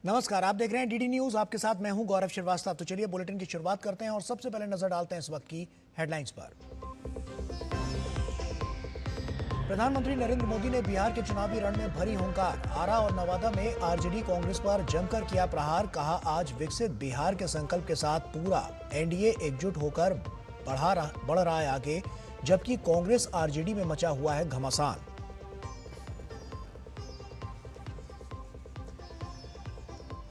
नमस्कार, आप देख रहे हैं डीडी न्यूज। आपके साथ मैं हूं गौरव श्रीवास्तव। तो चलिए बुलेटिन की शुरुआत करते हैं और सबसे पहले नजर डालते हैं इस वक्त की हेडलाइंस पर। प्रधानमंत्री नरेंद्र मोदी ने बिहार के चुनावी रण में भरी हुंकार। आरा और नवादा में आरजेडी कांग्रेस पर जमकर किया प्रहार। कहा, आज विकसित बिहार के संकल्प के साथ पूरा एनडीए एकजुट होकर बढ़ रहा है आगे, जबकि कांग्रेस आरजेडी में मचा हुआ है घमासान।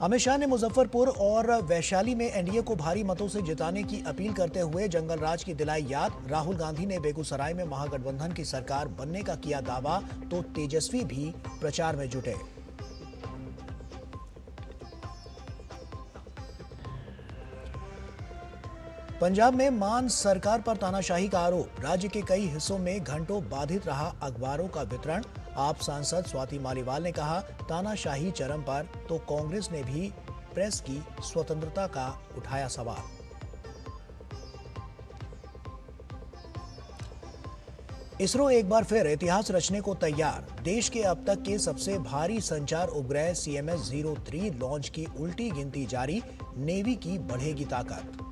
अमित शाह ने मुजफ्फरपुर और वैशाली में एनडीए को भारी मतों से जिताने की अपील करते हुए जंगल राज की दिलाई याद। राहुल गांधी ने बेगूसराय में महागठबंधन की सरकार बनने का किया दावा, तो तेजस्वी भी प्रचार में जुटे। पंजाब में मान सरकार पर तानाशाही का आरोप। राज्य के कई हिस्सों में घंटों बाधित रहा अखबारों का वितरण। आप सांसद स्वाति मालीवाल ने कहा, तानाशाही चरम पर, तो कांग्रेस ने भी प्रेस की स्वतंत्रता का उठाया सवाल। इसरो एक बार फिर इतिहास रचने को तैयार। देश के अब तक के सबसे भारी संचार उपग्रह CMS-03 लॉन्च की उल्टी गिनती जारी। नेवी की बढ़ेगी ताकत।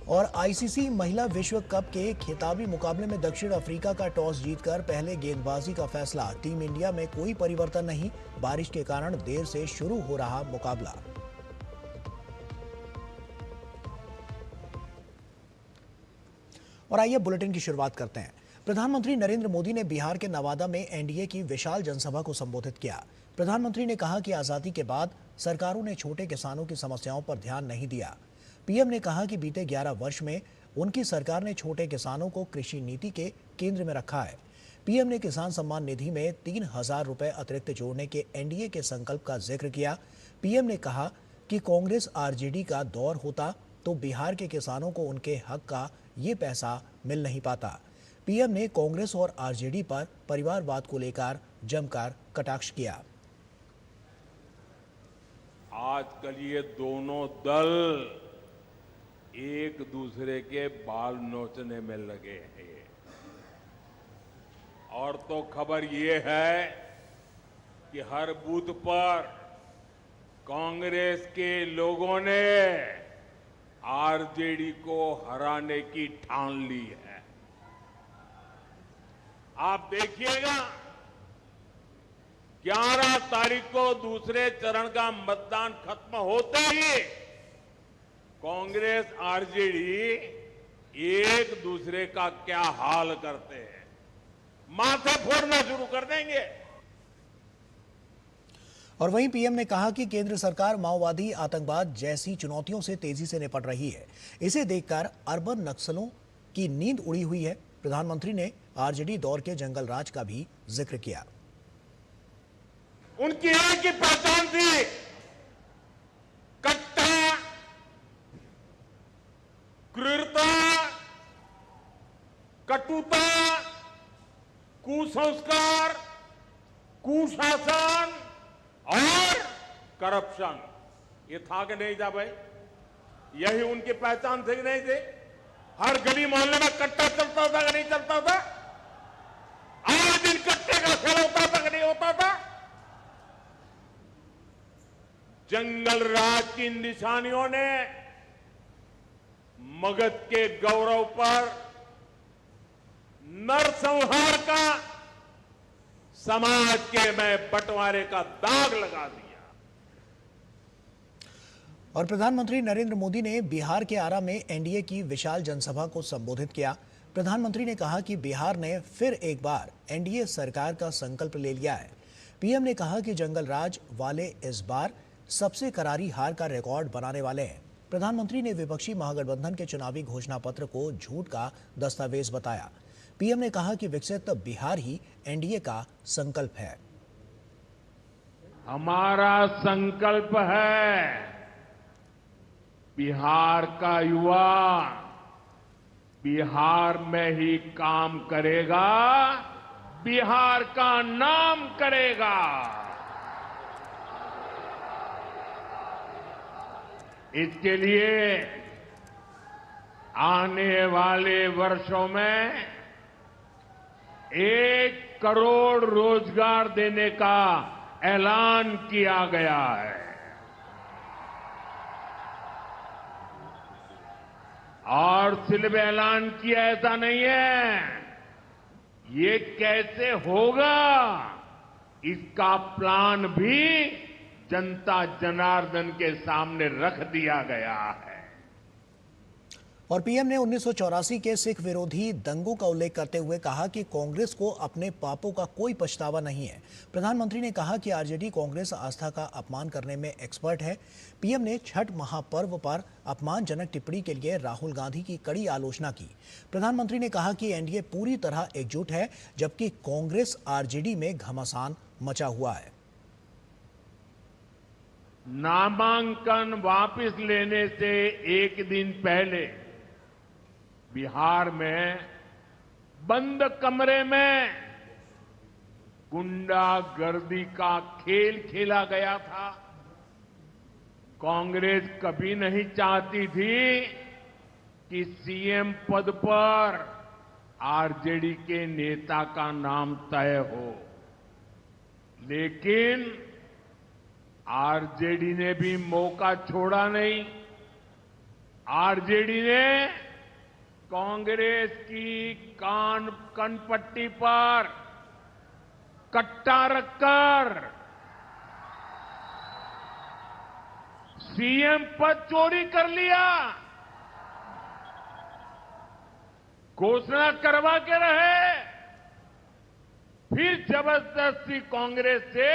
और आईसीसी महिला विश्व कप के खिताबी मुकाबले में दक्षिण अफ्रीका का टॉस जीतकर पहले गेंदबाजी का फैसला। टीम इंडिया में कोई परिवर्तन नहीं। बारिश के कारण देर से शुरू हो रहा मुकाबला। और आइए बुलेटिन की शुरुआत करते हैं। प्रधानमंत्री नरेंद्र मोदी ने बिहार के नवादा में एनडीए की विशाल जनसभा को संबोधित किया। प्रधानमंत्री ने कहा कि आजादी के बाद सरकारों ने छोटे किसानों की समस्याओं पर ध्यान नहीं दिया। पीएम ने कहा कि बीते 11 वर्ष में उनकी सरकार ने छोटे किसानों को कृषि नीति के केंद्र में रखा है। पीएम ने किसान सम्मान निधि में 3,000 रुपए अतिरिक्त जोड़ने के एनडीए के संकल्प का जिक्र किया। पीएम ने कहा कि कांग्रेस आरजेडी का दौर होता तो बिहार के किसानों को उनके हक का ये पैसा मिल नहीं पाता। पीएम ने कांग्रेस और आरजेडी पर परिवारवाद को लेकर जमकर कटाक्ष किया। आजकल ये दोनों दल एक दूसरे के बाल नोचने में लगे हैं। और तो खबर ये है कि हर बूथ पर कांग्रेस के लोगों ने आरजेडी को हराने की ठान ली है। आप देखिएगा, 11 तारीख को दूसरे चरण का मतदान खत्म होते ही कांग्रेस आरजेडी एक दूसरे का क्या हाल करते हैं, माथे फोड़ना शुरू कर देंगे। और वहीं पीएम ने कहा कि केंद्र सरकार माओवादी, आतंकवाद जैसी चुनौतियों से तेजी से निपट रही है। इसे देखकर अर्बन नक्सलों की नींद उड़ी हुई है। प्रधानमंत्री ने आरजेडी दौर के जंगल राज का भी जिक्र किया। उनकी एक ही पहचान थी, कट्टा, क्रूरता, कटुता, कुसंस्कार, कुशासन और करप्शन। ये था कि नहीं था भाई? यही उनकी पहचान थी कि नहीं थी? हर गली मोहल्ले में कट्टा चलता था कि नहीं चलता था? आए दिन कट्टे का खेल होता था कि नहीं होता था? जंगल राज की निशानियों ने मगध के गौरव पर नरसंहार का, समाज के में बंटवारे का दाग लगा दिया। और प्रधानमंत्री नरेंद्र मोदी ने बिहार के आरा में एनडीए की विशाल जनसभा को संबोधित किया। प्रधानमंत्री ने कहा कि बिहार ने फिर एक बार एनडीए सरकार का संकल्प ले लिया है। पीएम ने कहा कि जंगल राज वाले इस बार सबसे करारी हार का रिकॉर्ड बनाने वाले हैं। प्रधानमंत्री ने विपक्षी महागठबंधन के चुनावी घोषणा पत्र को झूठ का दस्तावेज बताया। पीएम ने कहा कि विकसित बिहार ही एनडीए का संकल्प है। हमारा संकल्प है, बिहार का युवा बिहार में ही काम करेगा, बिहार का नाम करेगा। इसके लिए आने वाले वर्षों में 1 करोड़ रोजगार देने का ऐलान किया गया है। और सिर्फ ऐलान किया ऐसा नहीं है, ये कैसे होगा इसका प्लान भी जनता जनार्दन के सामने रख दिया गया है। और पीएम ने 1984 के सिख विरोधी दंगों का उल्लेख करते हुए कहा कि कांग्रेस को अपने पापों का कोई पछतावा नहीं है। प्रधानमंत्री ने कहा कि आरजेडी कांग्रेस आस्था का अपमान करने में एक्सपर्ट है। पीएम ने छठ महापर्व पर अपमानजनक टिप्पणी के लिए राहुल गांधी की कड़ी आलोचना की। प्रधानमंत्री ने कहा कि एनडीए पूरी तरह एकजुट है, जबकि कांग्रेस आरजेडी में घमासान मचा हुआ है। नामांकन वापस लेने से एक दिन पहले बिहार में बंद कमरे में गुंडागर्दी का खेल खेला गया था। कांग्रेस कभी नहीं चाहती थी कि सीएम पद पर आरजेडी के नेता का नाम तय हो, लेकिन आरजेडी ने भी मौका छोड़ा नहीं। आरजेडी ने कांग्रेस की कनपट्टी पर कट्टा रखकर सीएम पद चोरी कर लिया। घोषणा करवा के रहे, फिर जबरदस्ती कांग्रेस से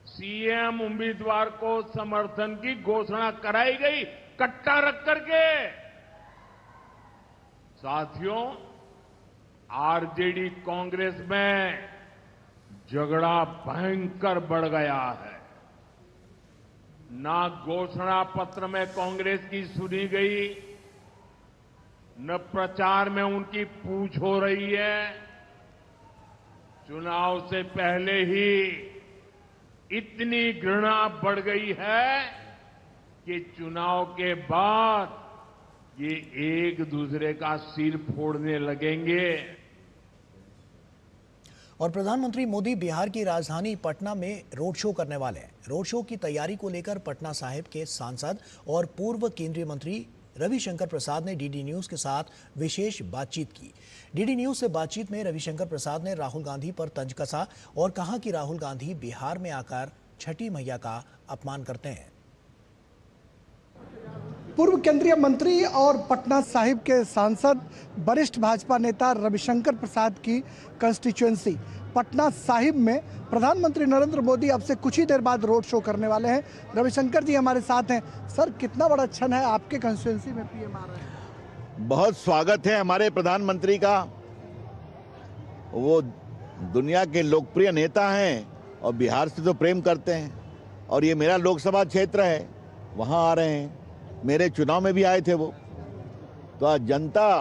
सीएम उम्मीदवार को समर्थन की घोषणा कराई गई, कट्टा रख करके। साथियों, आरजेडी कांग्रेस में झगड़ा भयंकर बढ़ गया है। ना घोषणा पत्र में कांग्रेस की सुनी गई, न प्रचार में उनकी पूछ हो रही है। चुनाव से पहले ही इतनी घृणा बढ़ गई है कि चुनाव के बाद ये एक दूसरे का सिर फोड़ने लगेंगे। और प्रधानमंत्री मोदी बिहार की राजधानी पटना में रोड शो करने वाले हैं। रोड शो की तैयारी को लेकर पटना साहिब के सांसद और पूर्व केंद्रीय मंत्री रविशंकर प्रसाद ने डीडी न्यूज के साथ विशेष बातचीत की। डीडी न्यूज से बातचीत में रविशंकर प्रसाद ने राहुल गांधी पर तंज कसा और कहा कि राहुल गांधी बिहार में आकर छठी मैया का अपमान करते हैं। पूर्व केंद्रीय मंत्री और पटना साहिब के सांसद वरिष्ठ भाजपा नेता रविशंकर प्रसाद की कंस्टिट्यूएंसी पटना साहिब में प्रधानमंत्री नरेंद्र मोदी अब से कुछ ही देर बाद रोड शो करने वाले हैं। रविशंकर जी हमारे साथ हैं। सर, कितना बड़ा क्षण है, आपके कंस्टिट्यूएंसी में पीएम आ रहे हैं। बहुत स्वागत है हमारे प्रधानमंत्री का। वो दुनिया के लोकप्रिय नेता हैं और बिहार से तो प्रेम करते हैं, और ये मेरा लोकसभा क्षेत्र है, वहाँ आ रहे हैं। मेरे चुनाव में भी आए थे वो, तो आज जनता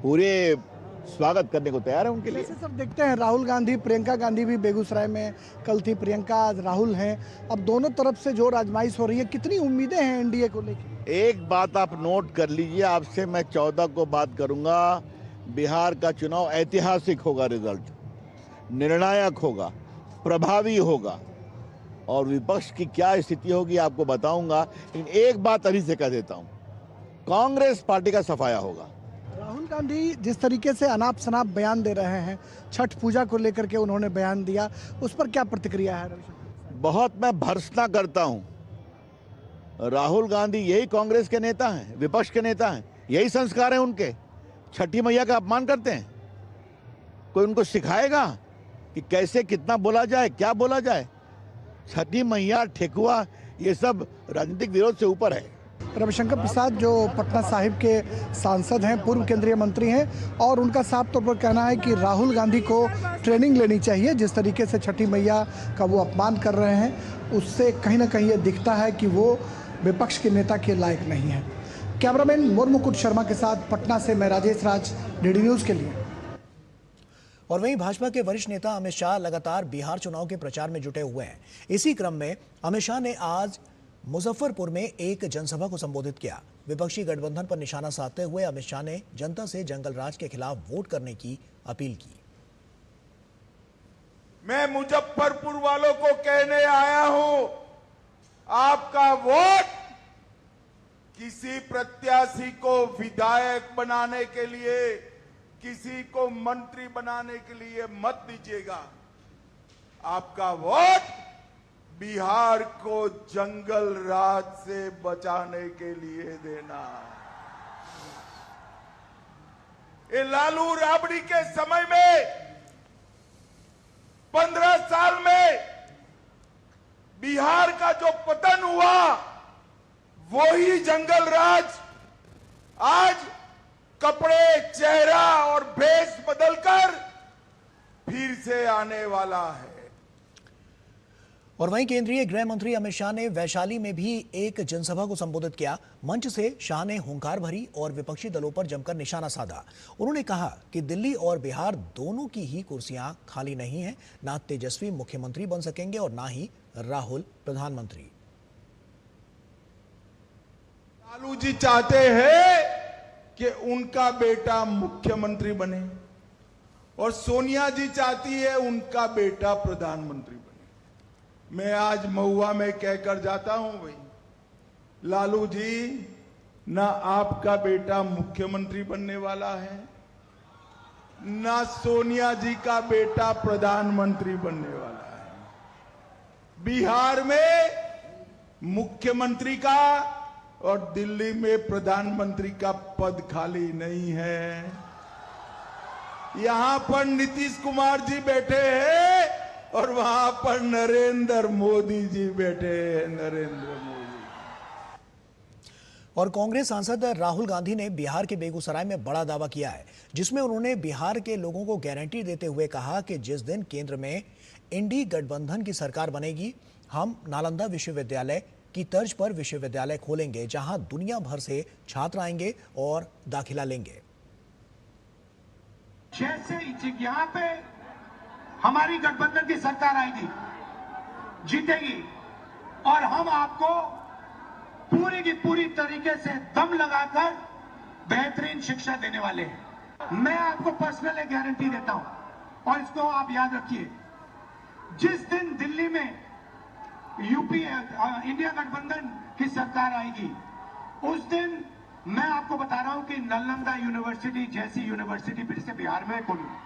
पूरे स्वागत करने को तैयार है उनके लिए। जैसे सर देखते हैं, राहुल गांधी, प्रियंका गांधी भी बेगूसराय में कल थी, प्रियंका आज राहुल हैं। अब दोनों तरफ से जो आजमाइश हो रही है, कितनी उम्मीदें हैं एनडीए को लेकर? एक बात आप नोट कर लीजिए, आपसे मैं 14 को बात करूंगा। बिहार का चुनाव ऐतिहासिक होगा, रिजल्ट निर्णायक होगा, प्रभावी होगा, और विपक्ष की क्या स्थिति होगी आपको बताऊंगा। लेकिन एक बात अभी से कह देता हूं, कांग्रेस पार्टी का सफाया होगा। राहुल गांधी जिस तरीके से अनाप शनाप बयान दे रहे हैं, छठ पूजा को लेकर के उन्होंने बयान दिया, उस पर क्या प्रतिक्रिया है रविशंकर? बहुत मैं भर्त्सना करता हूं। राहुल गांधी यही कांग्रेस के नेता हैं, विपक्ष के नेता हैं, यही संस्कार है उनके। छठी मैया का अपमान करते हैं। कोई उनको सिखाएगा कि कैसे कितना बोला जाए, क्या बोला जाए? छठी मैया, ठेकुआ, ये सब राजनीतिक विरोध से ऊपर है। रविशंकर प्रसाद जो पटना साहिब के सांसद हैं, पूर्व केंद्रीय मंत्री हैं, और उनका साफ तौर पर कहना है कि राहुल गांधी को ट्रेनिंग लेनी चाहिए। जिस तरीके से छठी मैया का वो अपमान कर रहे हैं, उससे कहीं ना कहीं ये दिखता है कि वो विपक्ष के नेता के लायक नहीं है। कैमरामैन मोर मुकुट शर्मा के साथ पटना से मैं राजेश राज, डीडी न्यूज़ के लिए। और वहीं भाजपा के वरिष्ठ नेता अमित शाह लगातार बिहार चुनाव के प्रचार में जुटे हुए हैं। इसी क्रम में अमित शाह ने आज मुजफ्फरपुर में एक जनसभा को संबोधित किया। विपक्षी गठबंधन पर निशाना साधते हुए अमित शाह ने जनता से जंगल राज के खिलाफ वोट करने की अपील की। मैं मुजफ्फरपुर वालों को कहने आया हूं, आपका वोट किसी प्रत्याशी को विधायक बनाने के लिए, किसी को मंत्री बनाने के लिए मत दीजिएगा। आपका वोट बिहार को जंगल राज से बचाने के लिए देना। ये लालू राबड़ी के समय में 15 साल में बिहार का जो पतन हुआ, वही जंगल राज आज कपड़े, चेहरा और भेष बदलकर फिर से आने वाला है। और वहीं केंद्रीय गृह मंत्री अमित शाह ने वैशाली में भी एक जनसभा को संबोधित किया। मंच से शाह ने हुंकार भरी और विपक्षी दलों पर जमकर निशाना साधा। उन्होंने कहा कि दिल्ली और बिहार दोनों की ही कुर्सियां खाली नहीं हैं। ना तेजस्वी मुख्यमंत्री बन सकेंगे और ना ही राहुल प्रधानमंत्री। लालू जी चाहते हैं कि उनका बेटा मुख्यमंत्री बने और सोनिया जी चाहती है उनका बेटा प्रधानमंत्री बने। मैं आज महुआ में कहकर जाता हूं, भाई लालू जी, ना आपका बेटा मुख्यमंत्री बनने वाला है, ना सोनिया जी का बेटा प्रधानमंत्री बनने वाला है। बिहार में मुख्यमंत्री का और दिल्ली में प्रधानमंत्री का पद खाली नहीं है। यहां पर नीतीश कुमार जी बैठे हैं और वहां पर नरेंद्र मोदी जी बैठे हैं। नरेंद्र मोदी और कांग्रेस सांसद राहुल गांधी ने बिहार के बेगूसराय में बड़ा दावा किया है, जिसमें उन्होंने बिहार के लोगों को गारंटी देते हुए कहा कि जिस दिन केंद्र में इंडी गठबंधन की सरकार बनेगी, हम नालंदा विश्वविद्यालय की तर्ज पर विश्वविद्यालय खोलेंगे, जहां दुनिया भर से छात्र आएंगे और दाखिला लेंगे। जैसे यहाँ पे हमारी गठबंधन की सरकार आएगी, जीतेगी, और हम आपको पूरी की पूरी तरीके से दम लगाकर बेहतरीन शिक्षा देने वाले हैं। मैं आपको पर्सनल एक गारंटी देता हूं और इसको आप याद रखिए। जिस दिन दिल्ली में यूपी इंडिया गठबंधन की सरकार आएगी, उस दिन मैं आपको बता रहा हूं कि नालंदा यूनिवर्सिटी जैसी यूनिवर्सिटी फिर से बिहार में खोलूंगा।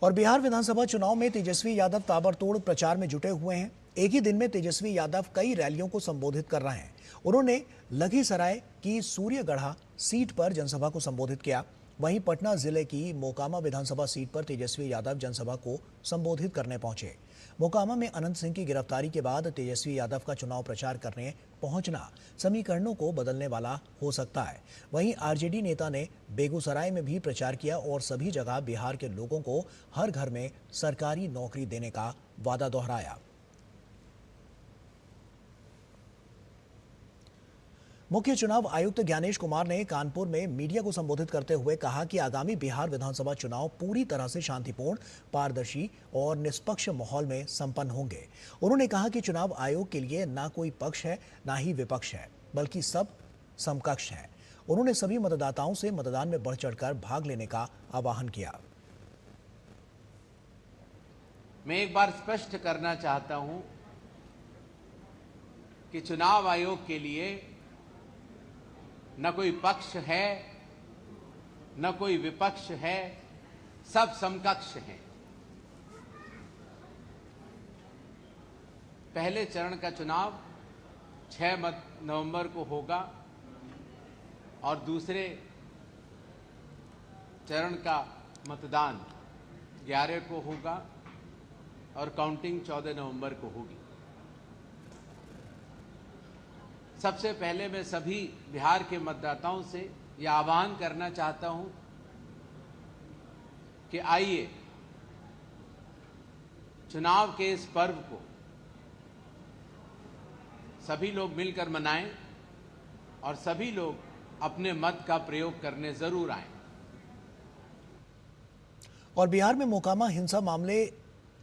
और बिहार विधानसभा चुनाव में तेजस्वी यादव ताबड़तोड़ प्रचार में जुटे हुए हैं। एक ही दिन में तेजस्वी यादव कई रैलियों को संबोधित कर रहे हैं। उन्होंने लखीसराय की सूर्यगढ़ा सीट पर जनसभा को संबोधित किया। वहीं पटना जिले की मोकामा विधानसभा सीट पर तेजस्वी यादव जनसभा को संबोधित करने पहुंचे। मोकामा में अनंत सिंह की गिरफ्तारी के बाद तेजस्वी यादव का चुनाव प्रचार करने पहुंचना समीकरणों को बदलने वाला हो सकता है। वहीं आरजेडी नेता ने बेगूसराय में भी प्रचार किया और सभी जगह बिहार के लोगों को हर घर में सरकारी नौकरी देने का वादा दोहराया। मुख्य चुनाव आयुक्त ज्ञानेश कुमार ने कानपुर में मीडिया को संबोधित करते हुए कहा कि आगामी बिहार विधानसभा चुनाव पूरी तरह से शांतिपूर्ण, पारदर्शी और निष्पक्ष माहौल में संपन्न होंगे। उन्होंने कहा कि चुनाव आयोग के लिए ना कोई पक्ष है ना ही विपक्ष है, बल्कि सब समकक्ष है। उन्होंने सभी मतदाताओं से मतदान में बढ़ चढ़कर भाग लेने का आह्वान किया। मैं एक बार स्पष्ट करना चाहता हूं कि चुनाव आयोग के लिए न कोई पक्ष है न कोई विपक्ष है, सब समकक्ष हैं। पहले चरण का चुनाव 6 नवंबर को होगा और दूसरे चरण का मतदान 11 को होगा और काउंटिंग 14 नवंबर को होगी। सबसे पहले मैं सभी बिहार के मतदाताओं से यह आह्वान करना चाहता हूं कि आइए चुनाव के इस पर्व को सभी लोग मिलकर मनाएं और सभी लोग अपने मत का प्रयोग करने जरूर आएं। और बिहार में मोकामा हिंसा मामले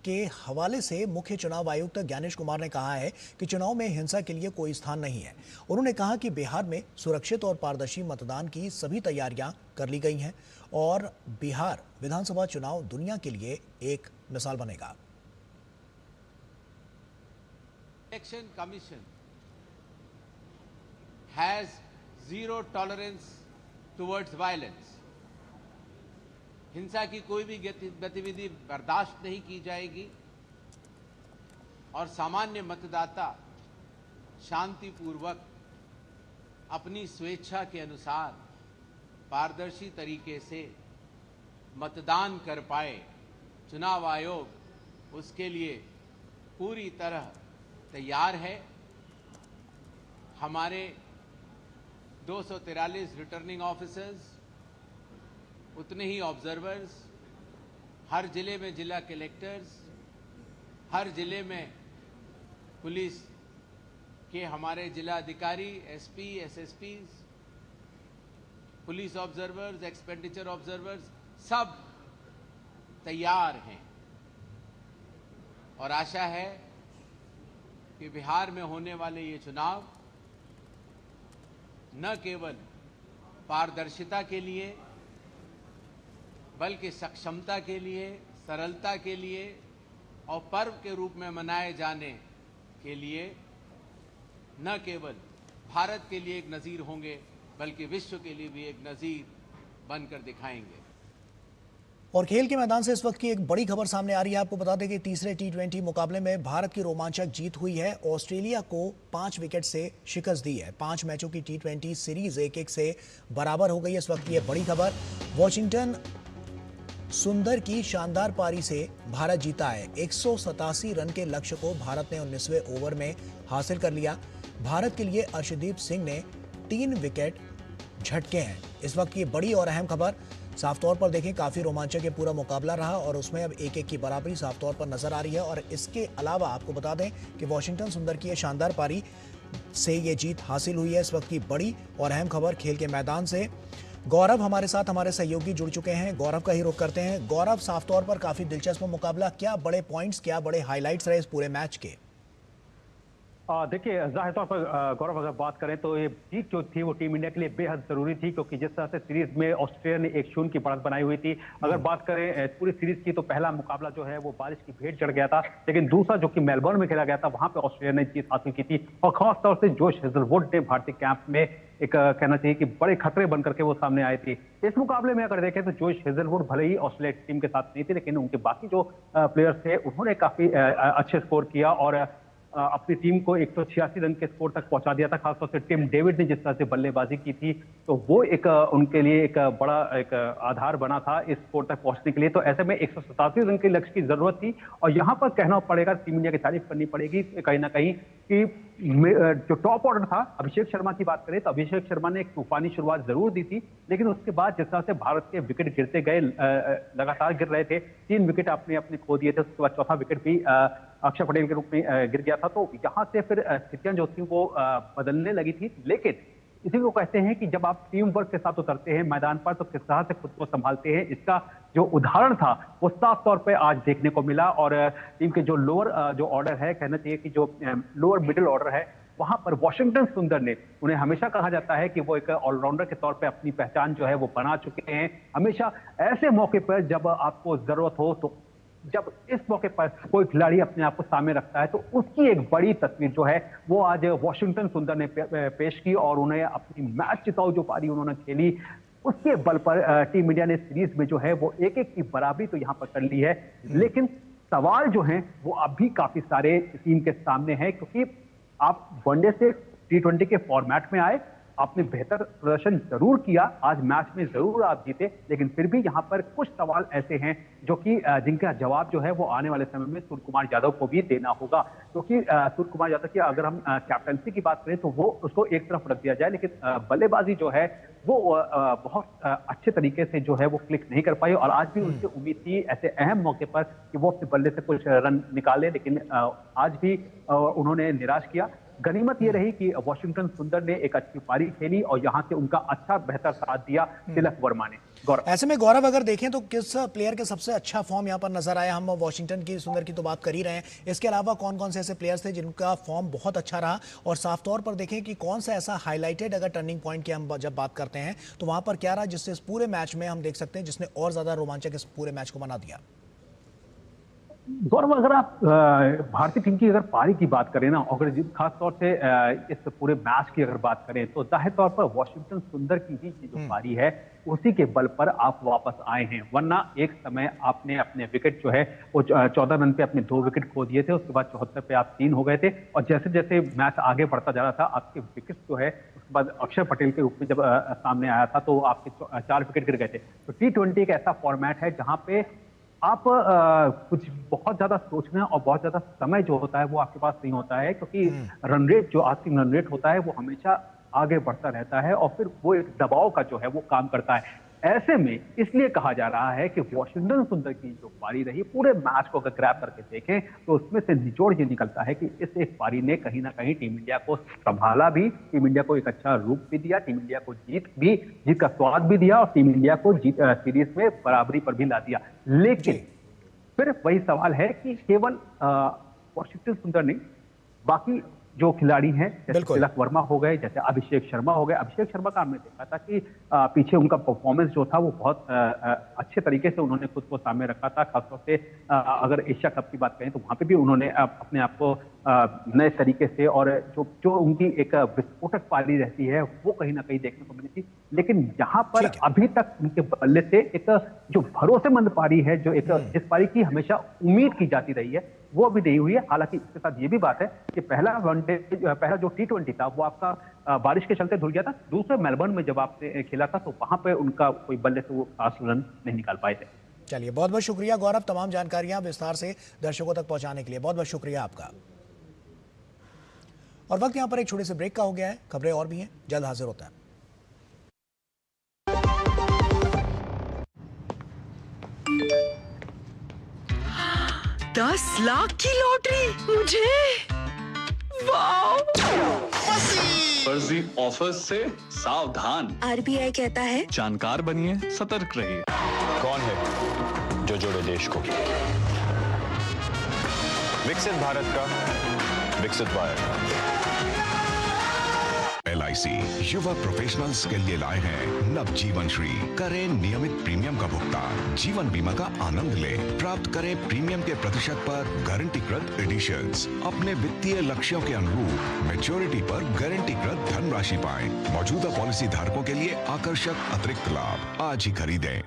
के हवाले से मुख्य चुनाव आयुक्त ज्ञानेश कुमार ने कहा है कि चुनाव में हिंसा के लिए कोई स्थान नहीं है। उन्होंने कहा कि बिहार में सुरक्षित और पारदर्शी मतदान की सभी तैयारियां कर ली गई हैं और बिहार विधानसभा चुनाव दुनिया के लिए एक मिसाल बनेगा। Election commission has zero tolerance towards violence. हिंसा की कोई भी गतिविधि बर्दाश्त नहीं की जाएगी और सामान्य मतदाता शांतिपूर्वक अपनी स्वेच्छा के अनुसार पारदर्शी तरीके से मतदान कर पाए। चुनाव आयोग उसके लिए पूरी तरह तैयार है। हमारे 243 रिटर्निंग ऑफिसर्स, उतने ही ऑब्जर्वर्स, हर जिले में जिला कलेक्टर्स, हर जिले में पुलिस के हमारे जिला अधिकारी, SP, SSPs, police observers, expenditure observers, सब तैयार हैं और आशा है कि बिहार में होने वाले ये चुनाव न केवल पारदर्शिता के लिए बल्कि सक्षमता के लिए, सरलता के लिए और पर्व के रूप में मनाए जाने के लिए न केवल भारत के लिए एक नज़ीर होंगे बल्कि विश्व के लिए भी एक नज़ीर बनकर दिखाएंगे। और खेल के मैदान से इस वक्त की एक बड़ी खबर सामने आ रही है। आपको बता दें कि तीसरे T20 मुकाबले में भारत की रोमांचक जीत हुई है। ऑस्ट्रेलिया को 5 विकेट से शिकस्त दी है। 5 मैचों की T20 सीरीज 1-1 से बराबर हो गई है। इस वक्त की ये बड़ी खबर। वॉशिंगटन सुंदर की शानदार पारी से भारत जीता है। 187 रन के लक्ष्य को भारत ने 19वें ओवर में हासिल कर लिया। भारत के लिए अर्शदीप सिंह ने 3 विकेट झटके हैं। इस वक्त की बड़ी और अहम खबर। साफ तौर पर देखें, काफी रोमांचक ये पूरा मुकाबला रहा और उसमें अब 1-1 की बराबरी साफ तौर पर नजर आ रही है। और इसके अलावा आपको बता दें कि वॉशिंगटन सुंदर की ये शानदार पारी से ये जीत हासिल हुई है। इस वक्त की बड़ी और अहम खबर खेल के मैदान से। गौरव हमारे साथ, हमारे सहयोगी जुड़ चुके हैं। गौरव का ही रुख करते हैं। गौरव, साफ तौर पर काफी दिलचस्प मुकाबला। क्या बड़े पॉइंट्स, क्या बड़े हाईलाइट्स रहे इस पूरे मैच के? देखिए, जाहिर तौर पर गौरव, अगर बात करें तो ये जीत जो थी वो टीम इंडिया के लिए बेहद जरूरी थी, क्योंकि जिस तरह से सीरीज में ऑस्ट्रेलिया ने 1-0 की बढ़त बनाई हुई थी। अगर बात करें पूरी सीरीज की तो पहला मुकाबला जो है वो बारिश की भेंट चढ़ गया था, लेकिन दूसरा जो कि मेलबर्न में खेला गया था वहां पे ऑस्ट्रेलिया ने जीत हासिल की थी। और खासतौर से जोश हेजलवुड ने भारतीय कैंप में एक कहना चाहिए कि बड़े खतरे बन करके वो सामने आए थे। इस मुकाबले में अगर देखें तो जोश हेजलवुड भले ही ऑस्ट्रेलिया टीम के साथ नहीं थे, लेकिन उनके बाकी जो प्लेयर्स थे उन्होंने काफी अच्छे स्कोर किया और अपनी टीम को 186 रन के स्कोर तक पहुंचा दिया था। खासतौर से टिम डेविड ने जिस तरह से बल्लेबाजी की थी तो वो एक उनके लिए एक बड़ा एक आधार बना था इस स्कोर तक पहुंचने के लिए। तो ऐसे में 187 रन के लक्ष्य की जरूरत थी और यहां पर कहना पड़ेगा, टीम इंडिया की तारीफ करनी पड़ेगी कहीं ना कहीं कि जो टॉप ऑर्डर था, अभिषेक शर्मा की बात करें तो अभिषेक शर्मा ने एक तूफानी शुरुआत जरूर दी थी, लेकिन उसके बाद जिस तरह से भारत के विकेट गिरते गए, लगातार गिर रहे थे, 3 विकेट अपने खो दिए थे, उसके बाद चौथा विकेट भी अक्षर पटेल के रूप में गिर गया था। तो यहां से फिर स्थितियां जो थी वो बदलने लगी थी। लेकिन इसी को कहते हैं कि जब आप टीम वर्क के साथ उतरते हैं मैदान पर तो किस तरह से खुद को संभालते हैं, इसका जो उदाहरण था वो साफ तौर पे आज देखने को मिला। और टीम के जो लोअर जो ऑर्डर है, कहना चाहिए कि जो लोअर मिडिल ऑर्डर है, वहां पर वॉशिंगटन सुंदर ने, उन्हें हमेशा कहा जाता है कि वो एक ऑलराउंडर के तौर पे अपनी पहचान जो है वो बना चुके हैं। हमेशा ऐसे मौके पर जब आपको जरूरत हो, तो जब इस मौके पर कोई खिलाड़ी अपने आप को सामने रखता है तो उसकी एक बड़ी तस्वीर जो है वो आज वॉशिंगटन सुंदर ने पेश की और उन्हें अपनी मैच जिताऊ जो पारी उन्होंने खेली उसके बल पर टीम इंडिया ने सीरीज में जो है वो 1-1 की बराबरी तो यहां पर कर ली है। लेकिन सवाल जो है वो अभी काफी सारे टीम के सामने हैं, क्योंकि आप वनडे से T20 के फॉर्मेट में आए, आपने बेहतर प्रदर्शन जरूर किया, आज मैच में जरूर आप जीते, लेकिन फिर भी यहां पर कुछ सवाल ऐसे हैं जो कि जिनका जवाब जो है वो आने वाले समय में सूर्य कुमार यादव को भी देना होगा। क्योंकि सूर्य कुमार यादव की अगर हम कैप्टनसी की बात करें तो वो उसको एक तरफ रख दिया जाए, लेकिन बल्लेबाजी जो है वो बहुत अच्छे तरीके से जो है वो क्लिक नहीं कर पाई और आज भी उनसे उम्मीद थी ऐसे अहम मौके पर कि वो अपने बल्ले से कुछ रन निकाले, लेकिन आज भी उन्होंने निराश किया। गनीमत ये रही कि वॉशिंगटन सुंदर ने एक अच्छी पारी खेली और यहां से उनका अच्छा बेहतर साथ दिया तिलक वर्मा ने। ऐसे में गौरव अगर देखें तो किस प्लेयर के सबसे अच्छा फॉर्म यहाँ पर नजर आया? हम वॉशिंगटन की सुंदर की तो बात कर ही रहे हैं, इसके अलावा कौन कौन से ऐसे प्लेयर्स थे जिनका फॉर्म बहुत अच्छा रहा? और साफ तौर पर देखें कि कौन सा ऐसा हाईलाइटेड अगर टर्निंग पॉइंट की हम जब बात करते हैं तो वहां पर क्या रहा जिससे इस पूरे मैच में हम देख सकते हैं जिसने और ज्यादा रोमांचक इस पूरे मैच को बना दिया? गौरव, अगर आप भारतीय टीम की अगर पारी की बात करें ना, अगर खास तौर से इस पूरे मैच की अगर बात करें तो जाहिर तौर पर वॉशिंगटन सुंदर की ही जो पारी है उसी के बल पर आप वापस आए हैं। वरना एक समय आपने अपने विकेट जो है वो 14 रन पे अपने 2 विकेट खो दिए थे, उसके बाद 74 पे आप 3 हो गए थे, और जैसे जैसे मैच आगे बढ़ता जा रहा था आपके विकेट जो है उसके बाद अक्षर पटेल के रूप में जब सामने आया था तो आपके 4 विकेट गिर गए थे। तो T20 एक ऐसा फॉर्मेट है जहां पे आप कुछ बहुत ज्यादा सोचना और बहुत ज्यादा समय जो होता है वो आपके पास नहीं होता है, क्योंकि रन रेट जो अंतिम रन रेट होता है वो हमेशा आगे बढ़ता रहता है और फिर वो एक दबाव का जो है वो काम करता है। ऐसे में इसलिए कहा जा रहा है कि वॉशिंगटन सुंदर की जो पारी रही, पूरे मैच को अगर ग्रैब करके देखें तो उसमें से निचोड़ ये निकलता है कि इस एक पारी ने कहीं ना कहीं टीम इंडिया को संभाला भी, टीम इंडिया को एक अच्छा रूप भी दिया, टीम इंडिया को जीत का स्वाद भी दिया और टीम इंडिया को सीरीज में बराबरी पर भी ला दिया। लेकिन फिर वही सवाल है कि केवल वॉशिंगटन सुंदर नहीं, बाकी जो खिलाड़ी हैं जैसे तिलक वर्मा हो गए, जैसे अभिषेक शर्मा हो गए। अभिषेक शर्मा का हमने देखा था कि पीछे उनका परफॉर्मेंस जो था वो बहुत अच्छे तरीके से उन्होंने खुद को सामने रखा था। खासतौर से अगर एशिया कप की बात करें तो वहां पे भी उन्होंने अपने आप को नए तरीके से, और जो उनकी एक विस्फोटक पारी रहती है वो कहीं ना कहीं देखने को मिली थी। लेकिन यहाँ पर अभी तक उनके बल्ले से एक जो भरोसेमंद पारी है, जो एक जिस पारी की हमेशा उम्मीद की जाती रही है, वो अभी नहीं हुई है। हालांकि इसके साथ ये भी बात है कि पहला जो T20 था वो आपका बारिश के चलते धुल गया था। दूसरे मेलबर्न में जब आपने खेला था तो वहां पे उनका कोई बल्ले से वो खास रन नहीं निकाल पाए थे। चलिए, बहुत बहुत शुक्रिया गौरव, तमाम जानकारियां विस्तार से दर्शकों तक पहुंचाने के लिए बहुत बहुत शुक्रिया आपका। और वक्त यहां पर एक छोटे से ब्रेक का हो गया है, खबरें और भी हैं, जल्द हाजिर होता है। $10 लाख की लॉटरी मुझे, वाओ! फर्जी ऑफर से सावधान। RBI कहता है जानकार बनिए, सतर्क रहिए। कौन है जो जोड़े देश को? विकसित भारत का विकसित भारत। LIC युवा प्रोफेशनल्स के लिए लाए हैं नव जीवन श्री। करें नियमित प्रीमियम का भुगतान, जीवन बीमा का आनंद लें, प्राप्त करें प्रीमियम के प्रतिशत पर गारंटीकृत एडिशंस, अपने वित्तीय लक्ष्यों के अनुरूप मैच्योरिटी पर गारंटीकृत धनराशि पाएं। मौजूदा पॉलिसी धारकों के लिए आकर्षक अतिरिक्त लाभ आज ही खरीदें।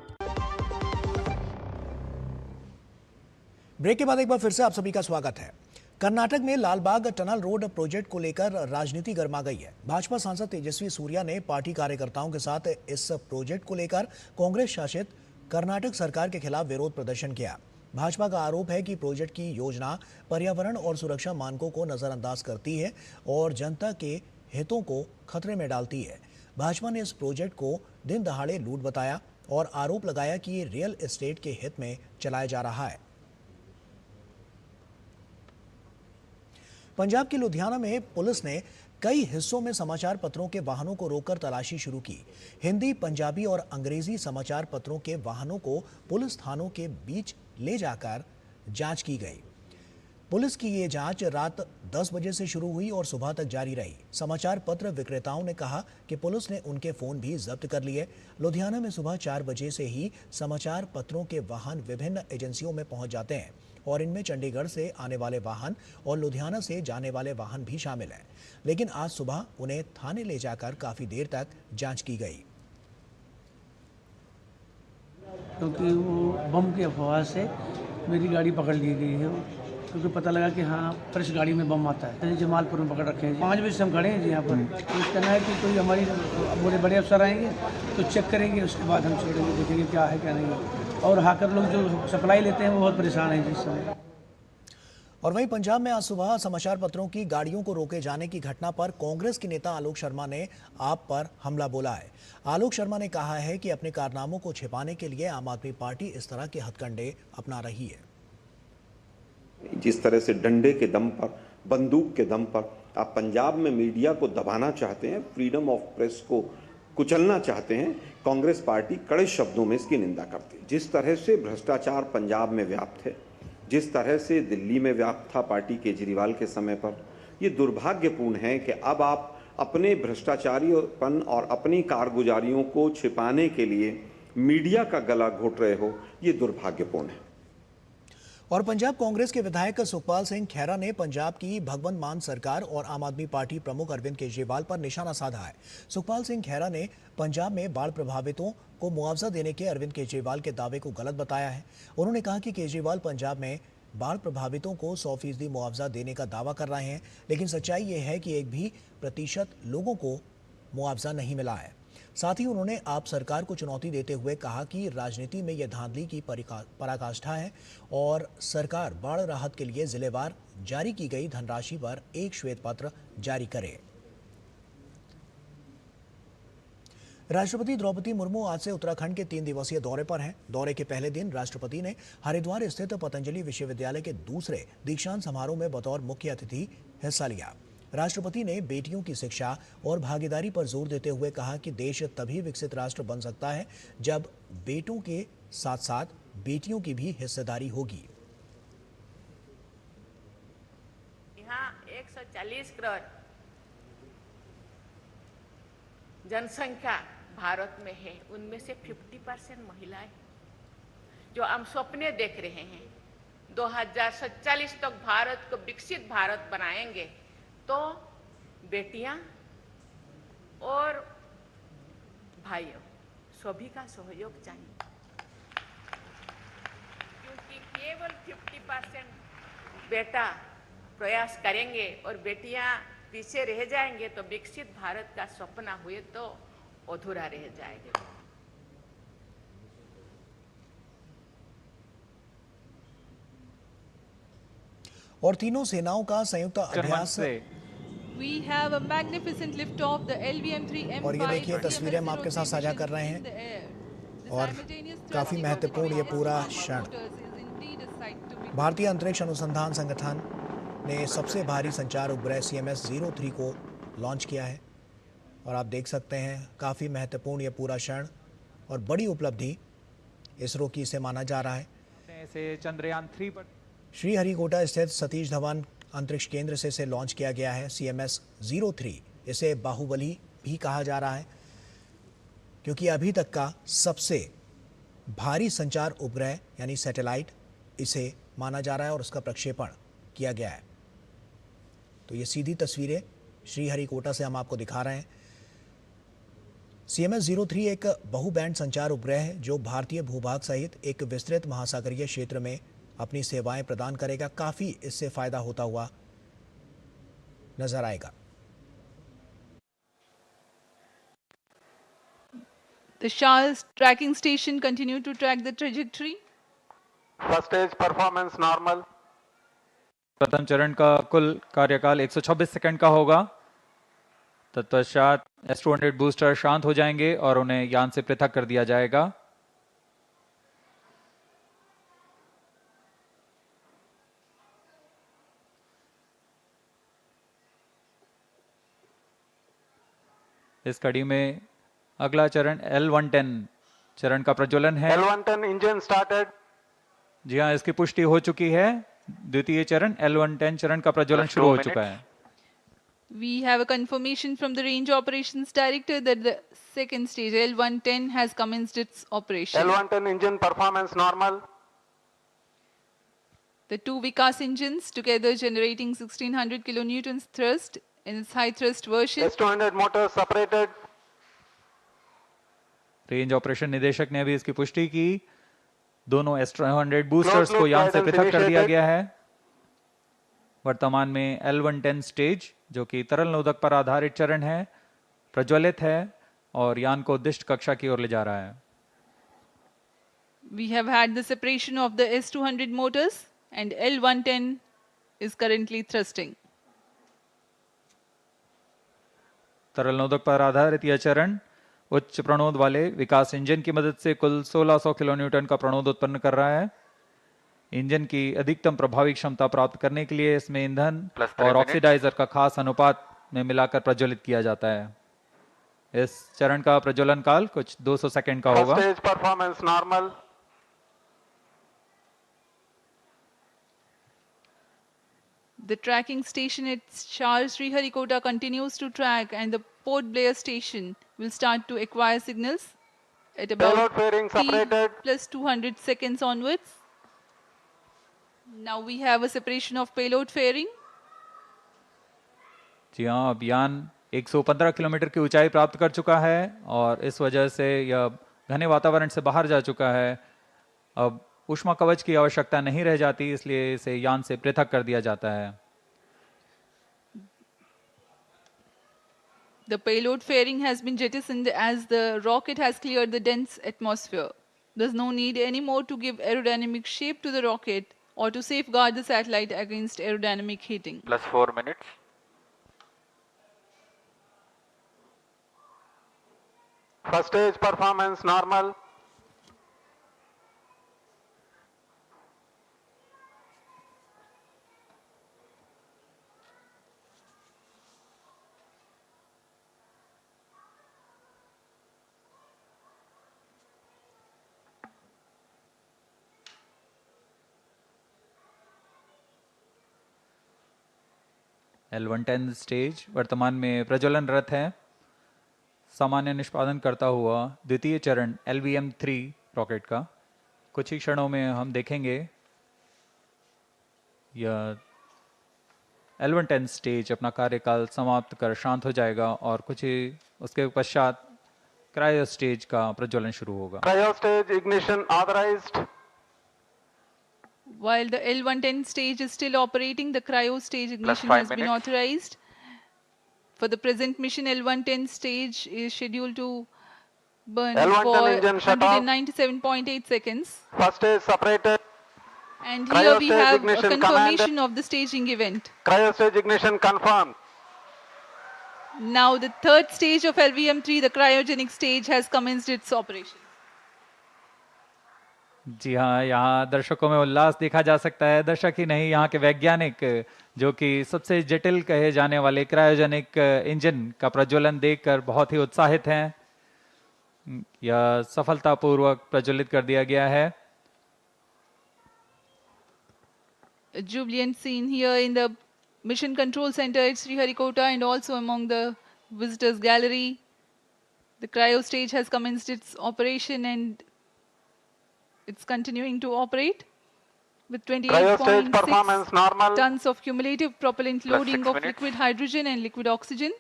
ब्रेक के बाद एक बार फिर से आप सभी का स्वागत है। कर्नाटक में लालबाग टनल रोड प्रोजेक्ट को लेकर राजनीति गर्मा गई है। भाजपा सांसद तेजस्वी सूर्या ने पार्टी कार्यकर्ताओं के साथ इस प्रोजेक्ट को लेकर कांग्रेस शासित कर्नाटक सरकार के खिलाफ विरोध प्रदर्शन किया। भाजपा का आरोप है कि प्रोजेक्ट की योजना पर्यावरण और सुरक्षा मानकों को नजरअंदाज करती है और जनता के हितों को खतरे में डालती है। भाजपा ने इस प्रोजेक्ट को दिन दहाड़े लूट बताया और आरोप लगाया कि ये रियल एस्टेट के हित में चलाया जा रहा है। पंजाब के लुधियाना में पुलिस ने कई हिस्सों में समाचार पत्रों के वाहनों को रोककर तलाशी शुरू की। हिंदी, पंजाबी और अंग्रेजी समाचार पत्रों के वाहनों को पुलिस थानों के बीच ले जाकर जांच की गई। पुलिस की ये जांच रात 10 बजे से शुरू हुई और सुबह तक जारी रही। समाचार पत्र विक्रेताओं ने कहा कि पुलिस ने उनके फोन भी जब्त कर लिए। लुधियाना में सुबह 4 बजे से ही समाचार पत्रों के वाहन विभिन्न एजेंसियों में पहुंच जाते हैं और इनमें चंडीगढ़ से आने वाले वाहन और लुधियाना से जाने वाले वाहन भी शामिल हैं। लेकिन आज सुबह उन्हें थाने ले जाकर काफी देर तक जांच की गई। क्योंकि वो बम की अफवाह से मेरी गाड़ी पकड़ ली गई है, क्योंकि पता लगा कि हाँ फ्रेश गाड़ी में बम आता है। जमालपुर में पकड़ रखे हैं। 5 बजे से हम खड़े हैं जी यहाँ पर। तो कहना है कि कोई हमारी बड़े अफसर आएंगे तो चेक करेंगे, उसके बाद हम छोड़ेंगे, देखेंगे क्या है क्या नहीं है। और हैकर लोग जो सप्लाई लेते हैं वो बहुत परेशान हैं जिस समय। और वहीं पंजाब में आज सुबह समाचार पत्रों की गाड़ियों को रोके जाने की घटना पर कांग्रेस के नेता आलोक शर्मा ने आप पर हमला बोला है। आलोक शर्मा ने कहा है कि अपने कारनामों को छिपाने के लिए आम आदमी पार्टी इस तरह के हथकंडे अपना रही है। जिस तरह से डंडे के दम पर, बंदूक के दम पर आप पंजाब में मीडिया को दबाना चाहते हैं, फ्रीडम ऑफ प्रेस को कुचलना चाहते हैं, कांग्रेस पार्टी कड़े शब्दों में इसकी निंदा करती है। जिस तरह से भ्रष्टाचार पंजाब में व्याप्त है, जिस तरह से दिल्ली में व्याप्त था पार्टी केजरीवाल के समय पर, ये दुर्भाग्यपूर्ण है कि अब आप अपने भ्रष्टाचारीपन और अपनी कारगुजारियों को छिपाने के लिए मीडिया का गला घोट रहे हो, ये दुर्भाग्यपूर्ण है। और पंजाब कांग्रेस के विधायक सुखपाल सिंह खैरा ने पंजाब की भगवंत मान सरकार और आम आदमी पार्टी प्रमुख अरविंद केजरीवाल पर निशाना साधा है। सुखपाल सिंह खैरा ने पंजाब में बाढ़ प्रभावितों को मुआवजा देने के अरविंद केजरीवाल के दावे को गलत बताया है। उन्होंने कहा कि केजरीवाल पंजाब में बाढ़ प्रभावितों को 100% मुआवजा देने का दावा कर रहे हैं, लेकिन सच्चाई ये है कि 1% लोगों को मुआवजा नहीं मिला है। साथ ही उन्होंने आप सरकार को चुनौती देते हुए कहा कि राजनीति में यह धांधली की पराकाष्ठा है और सरकार बाढ़ राहत के लिए जिलेवार जारी की गई धनराशि पर एक श्वेत पत्र जारी करे। राष्ट्रपति द्रौपदी मुर्मू आज से उत्तराखंड के 3 दिवसीय दौरे पर हैं। दौरे के पहले दिन राष्ट्रपति ने हरिद्वार स्थित पतंजलि विश्वविद्यालय के दूसरे दीक्षांत समारोह में बतौर मुख्य अतिथि हिस्सा लिया। राष्ट्रपति ने बेटियों की शिक्षा और भागीदारी पर जोर देते हुए कहा कि देश तभी विकसित राष्ट्र बन सकता है जब बेटों के साथ साथ बेटियों की भी हिस्सेदारी होगी। यहाँ 140 करोड़ जनसंख्या भारत में है, उनमें से 50% महिलाएं, जो हम सपने देख रहे हैं 2047 तक भारत को विकसित भारत बनाएंगे, तो बेटियां और भाइयों सभी का सहयोग चाहिए, क्योंकि केवल 50% बेटा प्रयास करेंगे और बेटियां पीछे रह जाएंगे तो विकसित भारत का सपना हुए तो अधूरा रह जाएगा। और तीनों सेनाओं का संयुक्त अभ्यास। We have a magnificent lift-off, the LVM-3 M5 और ये देखिए तस्वीरें हम आपके साथ साझा कर रहे हैं और काफी महत्वपूर्ण ये पूरा क्षण। भारतीय अंतरिक्ष अनुसंधान संगठन ने सबसे भारी संचार उपग्रह CMS-03 को लॉन्च किया है और आप देख सकते हैं काफी महत्वपूर्ण ये पूरा क्षण और बड़ी उपलब्धि इसरो की इसे माना जा रहा है। चंद्रयान 3 पर श्रीहरिकोटा स्थित सतीश धवन अंतरिक्ष केंद्र से इसे लॉन्च किया गया है। CMS-03 इसे बाहुबली भी कहा जा रहा है क्योंकि अभी तक का सबसे भारी संचार उपग्रह यानी सैटेलाइट इसे माना जा रहा है और उसका प्रक्षेपण किया गया है। तो ये सीधी तस्वीरें श्रीहरिकोटा से हम आपको दिखा रहे हैं। CMS-03 एक बहुबैंड संचार उपग्रह है जो भारतीय भूभाग सहित एक विस्तृत महासागरीय क्षेत्र में अपनी सेवाएं प्रदान करेगा। काफी इससे फायदा होता हुआ नजर आएगा। The Shah's tracking station continue to track the trajectory. First stage performance normal. प्रथम चरण का कुल कार्यकाल 126 सेकंड का होगा। तत्पश्चात S-200 बूस्टर शांत हो जाएंगे और उन्हें यान से पृथक कर दिया जाएगा। इस कड़ी में अगला चरण L-110 चरण का प्रज्वलन है। L-110 engine started. जी हाँ, इसकी पुष्टि हो चुकी है। द्वितीय चरण L-110 चरण का प्रज्वलन शुरू हो चुका है। We have a confirmation from the Range Operations Director that the second stage L-110 has commenced its operation. L-110 engine performance normal. The two Vikas engines together generating 1600 kilonewtons thrust in its high thrust version. S-200 motors separated. Range operation निदेशक ने अभी इसकी पुष्टि की। दोनों S-200 boosters को यान से पृथक कर दिया गया है। वर्तमान में L-110 स्टेज जो कि तरल नोदक पर आधारित चरण है प्रज्वलित है और यान को उद्दिष्ट कक्षा की ओर ले जा रहा है। We have had the separation of the S-200 motors and L-110 is currently thrusting. तरल नोदक पर आधारित यह चरण उच्च प्रणोद वाले विकास इंजन की मदद से कुल 1600 किलोन्यूटन का प्रणोद उत्पन्न कर रहा है। इंजन की अधिकतम प्रभावी क्षमता प्राप्त करने के लिए इसमें ईंधन और ऑक्सीडाइजर का खास अनुपात में मिलाकर प्रज्वलित किया जाता है। इस चरण का प्रज्वलन काल कुछ 200 सेकंड का होगा। Stage performance normal. The tracking station at Charles Sriharikota continues to track, and the Port Blair station will start to acquire signals at about Payload fairing T separated. plus 200 seconds onwards. Now we have a separation of payload fairing. जी हाँ, अब यान 115 kilometre की ऊंचाई प्राप्त कर चुका है और इस वजह से यह घने वातावरण से बाहर जा चुका है। अब ऊष्मा कवच की आवश्यकता नहीं रह जाती, इसलिए इसे यान से पृथक कर दिया जाता है। The payload fairing has been jettisoned as the rocket has cleared the dense atmosphere. There's no need anymore to give aerodynamic shape to the rocket or to safeguard the satellite against aerodynamic heating. Plus 4 minutes. First stage performance normal. L110 stage वर्तमान में प्रज्वलनरत है। सामान्य निष्पादन करता हुआ द्वितीय चरण LVM-3 rocket का कुछ ही क्षणों में हम देखेंगे। यह L110 स्टेज अपना कार्यकाल समाप्त कर शांत हो जाएगा और कुछ ही उसके पश्चात क्रायो स्टेज का प्रज्वलन शुरू होगा। Cryo stage ignition authorized. While the L110 stage is still operating, the cryo stage ignition 5 has been minutes. authorized. For the present mission, L110 stage is scheduled to burn L110 for engine shut off. 197.8 seconds. First stage separated. And Cryo here we stage have a ignition confirmation of the staging event. Cryo stage ignition confirmed. Now the third stage of LVM-3, the cryogenic stage, has commenced its operation. जी हाँ, यहाँ दर्शकों में उल्लास देखा जा सकता है। दर्शक ही नहीं, यहाँ के वैज्ञानिक जो कि सबसे जटिल कहे जाने वाले क्रायोजेनिक इंजन का प्रज्वलन देखकर बहुत ही उत्साहित हैं। यह सफलतापूर्वक प्रज्वलित कर दिया गया है। A jubilant scene here in the Mission Control Center at Sriharikota and also among the visitors gallery. The cryo stage has commenced its operation and it's continuing to operate with Cryo stage performance 28.6 normal. tons of cumulative propellant Plus loading 6 of minutes. liquid hydrogen and liquid oxygen.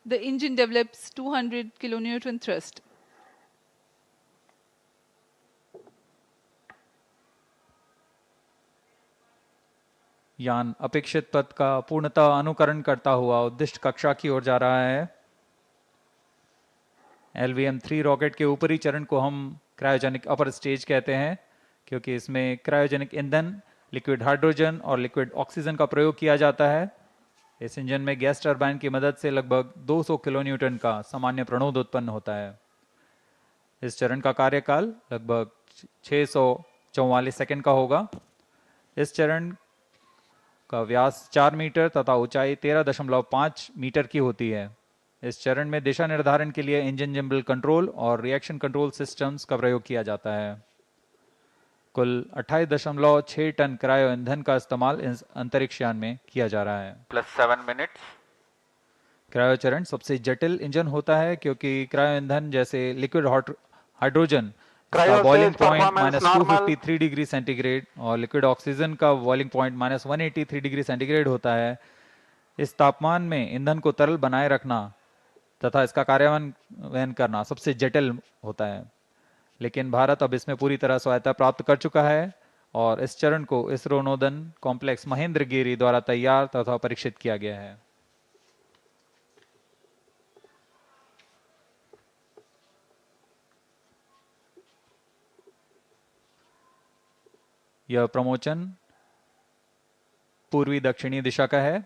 The engine develops 200 kilonewton thrust. यान अपेक्षित पथ का पूर्णतः अनुकरण करता हुआ उद्दिष्ट कक्षा की ओर जा रहा है। LVM-3 रॉकेट के ऊपरी चरण को हम क्रायोजेनिक अपर स्टेज कहते हैं, क्योंकि इसमें क्रायोजेनिक ईंधन, लिक्विड हाइड्रोजन और लिक्विड ऑक्सीजन का प्रयोग किया जाता है। इस इंजन में गैस टरबाइन की मदद से लगभग 200 किलोन्यूटन का सामान्य प्रणोद उत्पन्न होता है। इस चरण का कार्यकाल लगभग 644 सेकंड का होगा। इस चरण का व्यास 4 मीटर तथा ऊंचाई 13.5 मीटर की होती है। इस चरण में दिशा निर्धारण के लिए इंजन जिम्बल कंट्रोल और रिएक्शन कंट्रोल सिस्टम्स का प्रयोग किया जाता है। कुल 28.6 टन क्रायो ईंधन का इस्तेमाल इस अंतरिक्ष यान में किया जा रहा है। Plus 7 minutes. क्रायो चरण सबसे जटिल इंजन होता है, क्योंकि क्रायो ईंधन जैसे लिक्विड हाइड्रोजन का Cryo boiling stage point performance normal. -253 degree centigrade और लिक्विड ऑक्सीजन का बॉइलिंग पॉइंट -183 डिग्री सेंटीग्रेड होता है। इस तापमान में ईंधन को तरल बनाए रखना तथा इसका कार्यान्वयन करना सबसे जटिल होता है, लेकिन भारत अब इसमें पूरी तरह स्वायत्ता प्राप्त कर चुका है और इस चरण को इसरो नोदन कॉम्प्लेक्स महेंद्रगिरी द्वारा तैयार तथा परीक्षित किया गया है। यह प्रमोचन पूर्वी दक्षिणी दिशा का है।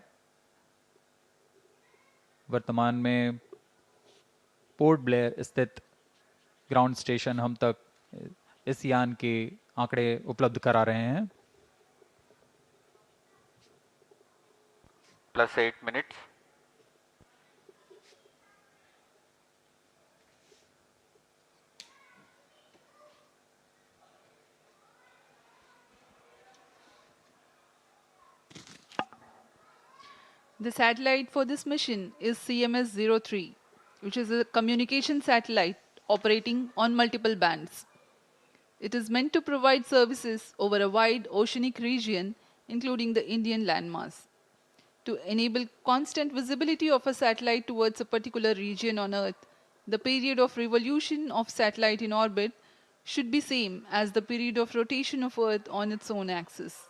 वर्तमान में पोर्ट ब्लेयर स्थित ग्राउंड स्टेशन हम तक इस यान के आंकड़े उपलब्ध करा रहे हैं। Plus 8 minutes. The satellite for this mission is CMS-03, which is a communication satellite operating on multiple bands. It is meant to provide services over a wide oceanic region, including the Indian landmass. To enable constant visibility of a satellite towards a particular region on Earth, the period of revolution of satellite in orbit should be same as the period of rotation of Earth on its own axis.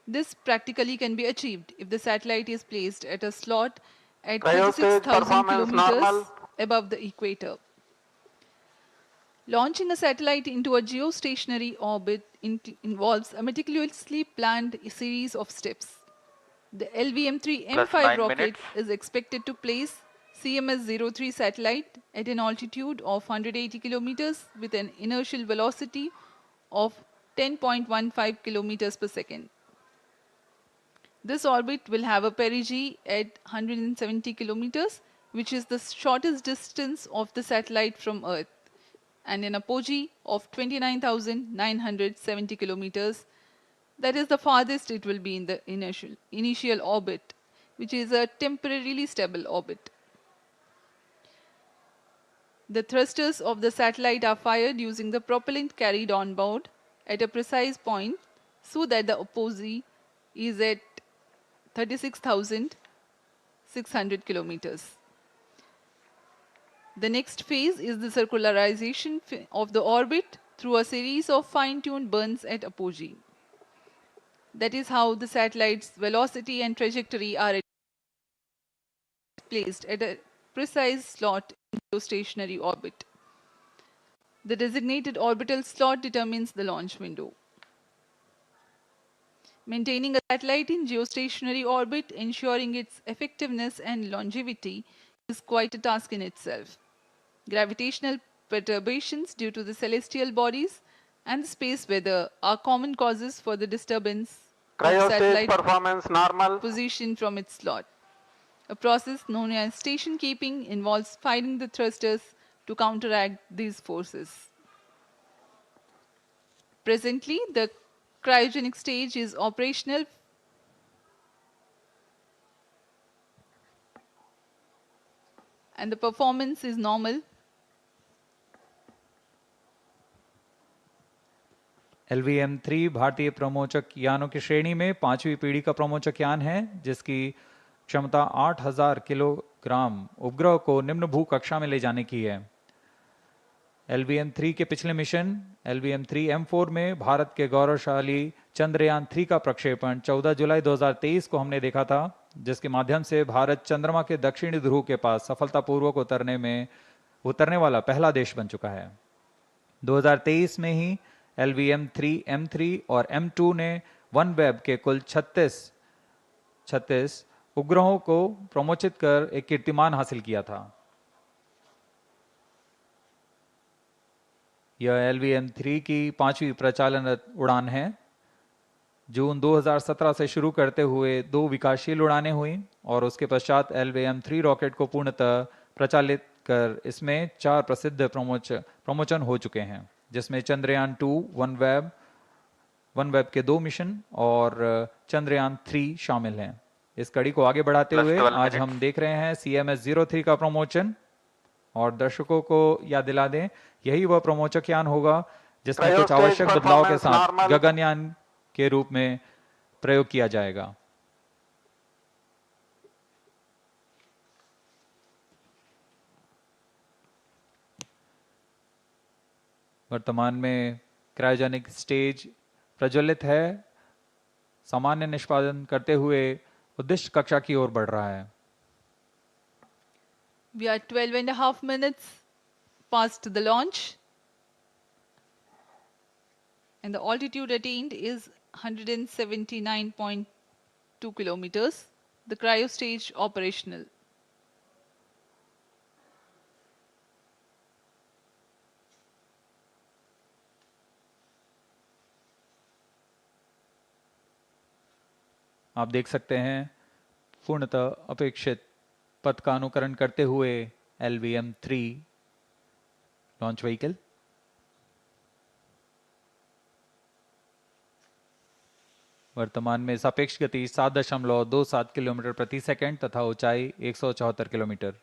This practically can be achieved if the satellite is placed at a slot at Cryo stage 36,000 performance kilometers normal. above the equator. Launching a satellite into a geostationary orbit involves a meticulously planned series of steps. The LVM-3 Plus M5 9 rocket minutes. is expected to place CMS-03 satellite at an altitude of 180 kilometers with an inertial velocity of 10.15 kilometers per second. This orbit will have a perigee at 170 kilometers, which is the shortest distance of the satellite from Earth, and an apogee of 29,970 kilometers. That is the farthest it will be in the initial orbit, which is a temporarily stable orbit. The thrusters of the satellite are fired using the propellant carried on board at a precise point so that the apogee is at 36,600 kilometers. The next phase is the circularization of the orbit through a series of fine-tuned burns at apogee. That is how the satellite's velocity and trajectory are placed at a precise slot in geostationary orbit. The designated orbital slot determines the launch window. Maintaining a satellite in geostationary orbit, ensuring its effectiveness and longevity, is quite a task in itself. Gravitational perturbations due to the celestial bodies and the space weather are common causes for the disturbance of Cryo stage satellite performance normal. position from its slot. A process known as station keeping involves firing the thrusters to counteract these forces. Presently, the cryogenic stage is operational and the performance is normal. LVM-3 भारतीय प्रमोचक यानों की श्रेणी में 5वीं पीढ़ी का प्रमोचक यान है, जिसकी क्षमता 8,000 किलोग्राम उपग्रह को निम्न भू कक्षा में ले जाने की है। LVM-3 के पिछले मिशन LVM-3 M4 में भारत के गौरवशाली चंद्रयान 3 का प्रक्षेपण 14 जुलाई 2023 को हमने देखा था, जिसके माध्यम से भारत चंद्रमा के दक्षिणी ध्रुव के पास सफलतापूर्वक उतरने वाला पहला देश बन चुका है। 2023 में ही LVM-3 M3 और M2 ने OneWeb के कुल 36 उपग्रहों को प्रमोचित कर एक कीर्तिमान हासिल किया था। यह LVM-3 की 5वीं प्रचालनरत उड़ान है। जून 2017 से शुरू करते हुए 2 विकासशील उड़ानें हुई और उसके पश्चात LVM-3 रॉकेट को पूर्णतः प्रचालित कर इसमें 4 प्रसिद्ध प्रमोचन हो चुके हैं, जिसमें चंद्रयान 2, OneWeb के 2 मिशन और चंद्रयान 3 शामिल हैं। इस कड़ी को आगे बढ़ाते हुए आज हम देख रहे हैं CMS-03 का प्रमोचन, और दर्शकों को याद दिला दें, यही वह प्रमोचक यान होगा जिसमें कुछ आवश्यक बदलाव के साथ गगनयान के रूप में प्रयोग किया जाएगा। वर्तमान में क्रायोजेनिक स्टेज प्रज्वलित है, सामान्य निष्पादन करते हुए उद्दिष्ट कक्षा की ओर बढ़ रहा है। We are 12.5 minutes past the launch and the altitude attained is 179.2 kilometers. The cryo stage operational. आप देख सकते हैं पूर्णतः अपेक्षित पथ का अनुकरण करते हुए LVM-3 लॉन्च व्हीकल। वर्तमान में सापेक्ष गति 7.27 किलोमीटर प्रति सेकंड तथा ऊंचाई 174 किलोमीटर।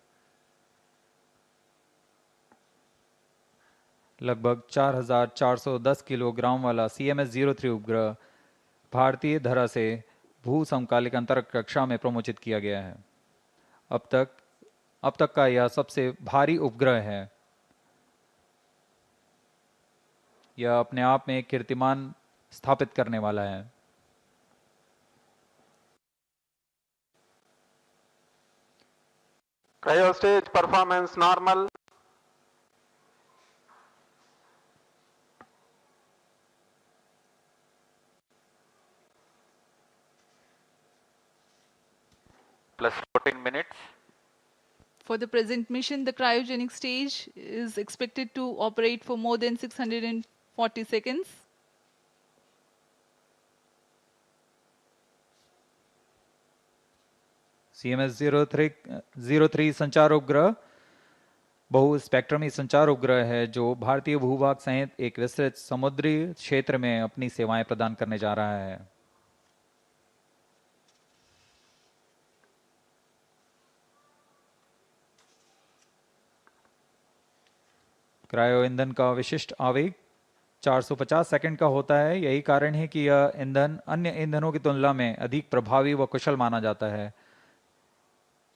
लगभग 4,410 किलोग्राम वाला CMS-03 उपग्रह भारतीय धरा से भू समकालिक अंतरिक्ष कक्षा में प्रमोचित किया गया है। अब तक का यह सबसे भारी उपग्रह है। यह अपने आप में एक कीर्तिमान स्थापित करने वाला है। Cryo stage performance normal. Plus 14 minutes. For the present mission, the cryogenic stage is expected to operate for more than 640 seconds. CMS-03 संचार उपग्रह बहु स्पेक्ट्रमी संचार उपग्रह है जो भारतीय भूभाग सहित एक विस्तृत समुद्री क्षेत्र में अपनी सेवाएं प्रदान करने जा रहा है। क्रायो ईंधन का विशिष्ट आवेग 450 सेकंड का होता है। यही कारण है कि यह ईंधन अन्य ईंधनों की तुलना में अधिक प्रभावी व कुशल माना जाता है।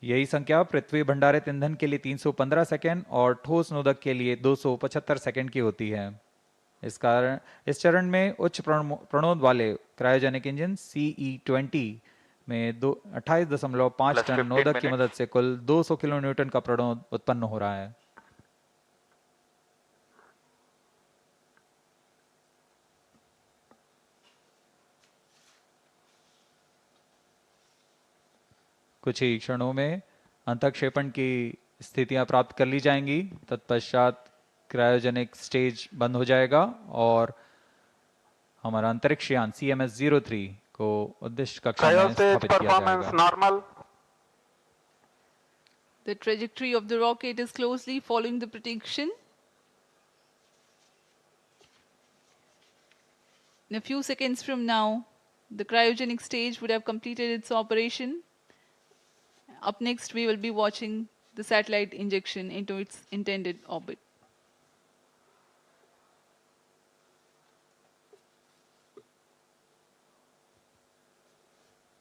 यही संख्या पृथ्वी भंडारित ईंधन के लिए 315 सेकंड और ठोस नोदक के लिए 275 सेकंड की होती है। इस चरण में उच्च प्रणोद वाले क्रायोजेनिक इंजन CE-20 में 28.5 टन नोदक की मदद से कुल 200 किलो न्यूटन का प्रणोद उत्पन्न हो रहा है। कुछ ही क्षणों में अंतःक्षेपण की स्थितियां प्राप्त कर ली जाएंगी। तत्पश्चात क्रायोजेनिक स्टेज बंद हो जाएगा और हमारा अंतरिक्ष यान CMS-03 को उद्देश्य कक्षा में स्थापित किया जाएगा। The trajectory of the rocket is closely following the prediction. In a few seconds from now, the cryogenic stage would have completed its operation. Up next, we will be watching the satellite injection into its intended orbit.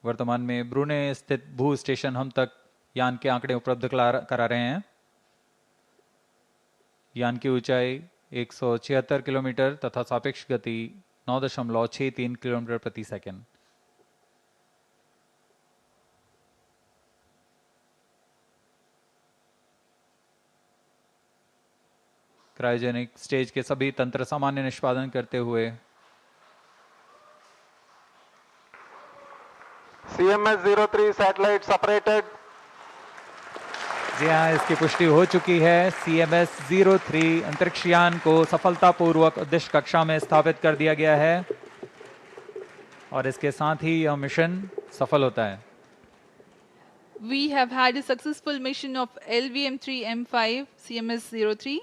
वर्तमान में ब्रूने स्थित भू station हम तक यान के आंकड़े उपलब्ध करा रहे हैं। यान की ऊंचाई 176 किलोमीटर तथा सापेक्ष गति 9.63 किलोमीटर प्रति सेकंड। क्रायोजेनिक स्टेज के सभी तंत्र सामान्य निष्पादन करते हुए CMS-03 सैटेलाइट सेपरेटेड। जी हाँ, इसकी पुष्टि हो चुकी है। CMS-03 अंतरिक्ष यान को सफलतापूर्वक उद्देश्य कक्षा में स्थापित कर दिया गया है और इसके साथ ही यह मिशन सफल होता है। We have had a successful mission of LVM-3M5 CMS-03.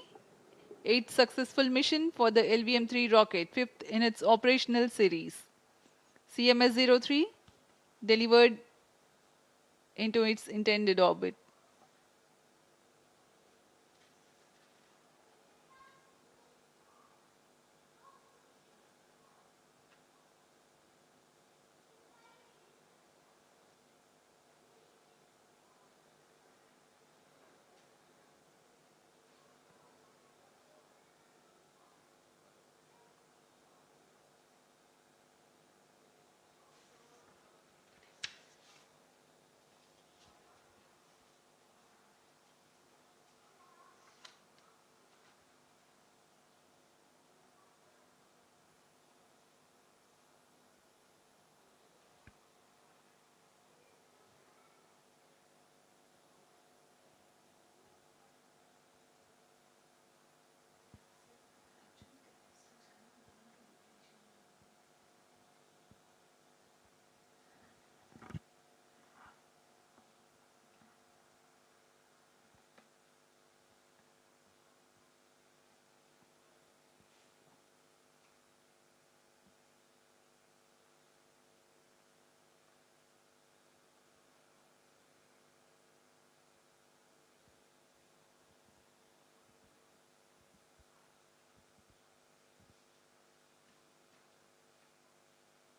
8th successful mission for the LVM-3 rocket, 5th in its operational series. CMS-03 delivered into its intended orbit.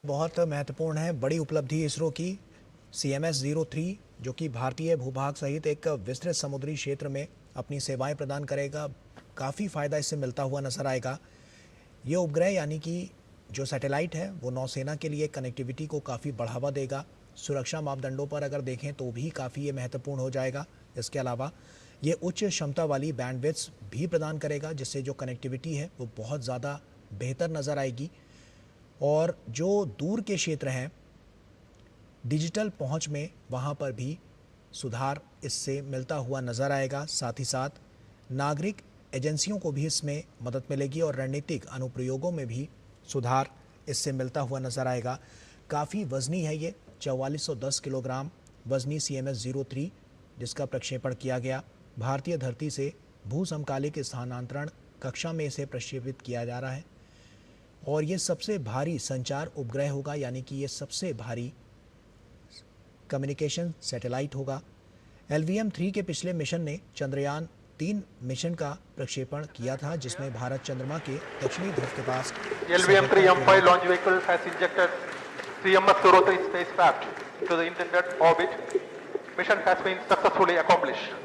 बहुत महत्वपूर्ण है, बड़ी उपलब्धि इसरो की। CMS-03 जो कि भारतीय भूभाग सहित एक विस्तृत समुद्री क्षेत्र में अपनी सेवाएं प्रदान करेगा, काफ़ी फ़ायदा इससे मिलता हुआ नजर आएगा। ये उपग्रह यानी कि जो सैटेलाइट है वो नौसेना के लिए कनेक्टिविटी को काफ़ी बढ़ावा देगा। सुरक्षा मापदंडों पर अगर देखें तो भी काफ़ी ये महत्वपूर्ण हो जाएगा। इसके अलावा ये उच्च क्षमता वाली बैंडविड्थ भी प्रदान करेगा, जिससे जो कनेक्टिविटी है वो बहुत ज़्यादा बेहतर नज़र आएगी। और जो दूर के क्षेत्र हैं डिजिटल पहुंच में, वहां पर भी सुधार इससे मिलता हुआ नज़र आएगा। साथ ही साथ नागरिक एजेंसियों को भी इसमें मदद मिलेगी और रणनीतिक अनुप्रयोगों में भी सुधार इससे मिलता हुआ नज़र आएगा। काफ़ी वजनी है ये, 4410 किलोग्राम वजनी CMS-03 जिसका प्रक्षेपण किया गया। भारतीय धरती से भू समकालिक स्थानांतरण कक्षा में इसे प्रक्षेपित किया जा रहा है और ये सबसे भारी संचार उपग्रह होगा, यानी कि ये सबसे भारी कम्युनिकेशन सैटेलाइट होगा। LVM-3 के पिछले मिशन ने चंद्रयान 3 मिशन का प्रक्षेपण किया था, जिसमें भारत चंद्रमा के दक्षिणी ध्रुव के पास LVM-3 M5 launch vehicle has injected CMS-03 spacecraft to the intended orbit. Mission has been successfully accomplished.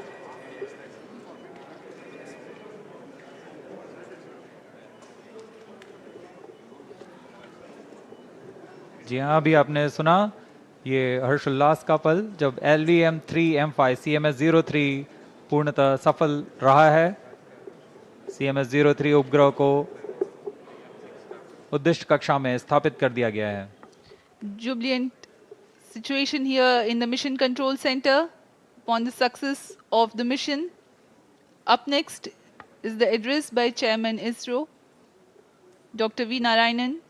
जी हाँ, अभी आपने सुना ये हर्षोल्लास का पल जब LVM-3 M5 CMS-03 पूर्णतः सफल रहा है। CMS-03 उपग्रह को उद्दिष्ट कक्षा में स्थापित कर दिया गया है। Jubilant situation here in the Mission Control Center upon the success of the mission. Up next is the address by Chairman ISRO, Dr. V. Narayanan.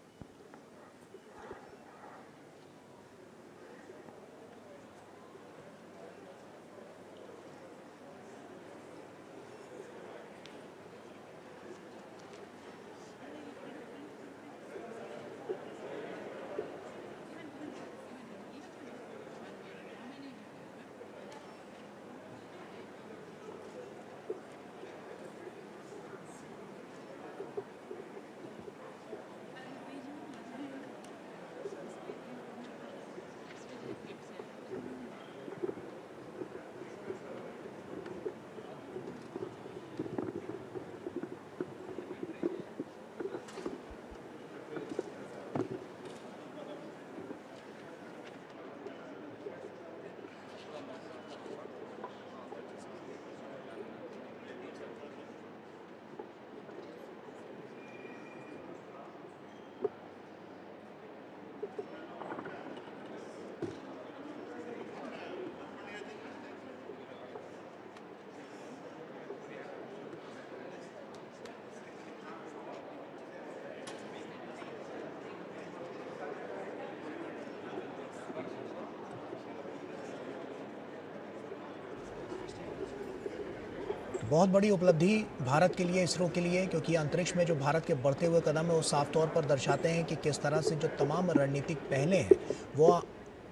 बहुत बड़ी उपलब्धि भारत के लिए, इसरो के लिए, क्योंकि अंतरिक्ष में जो भारत के बढ़ते हुए कदम है वो साफ तौर पर दर्शाते हैं कि किस तरह से जो तमाम रणनीतिक पहलें हैं वो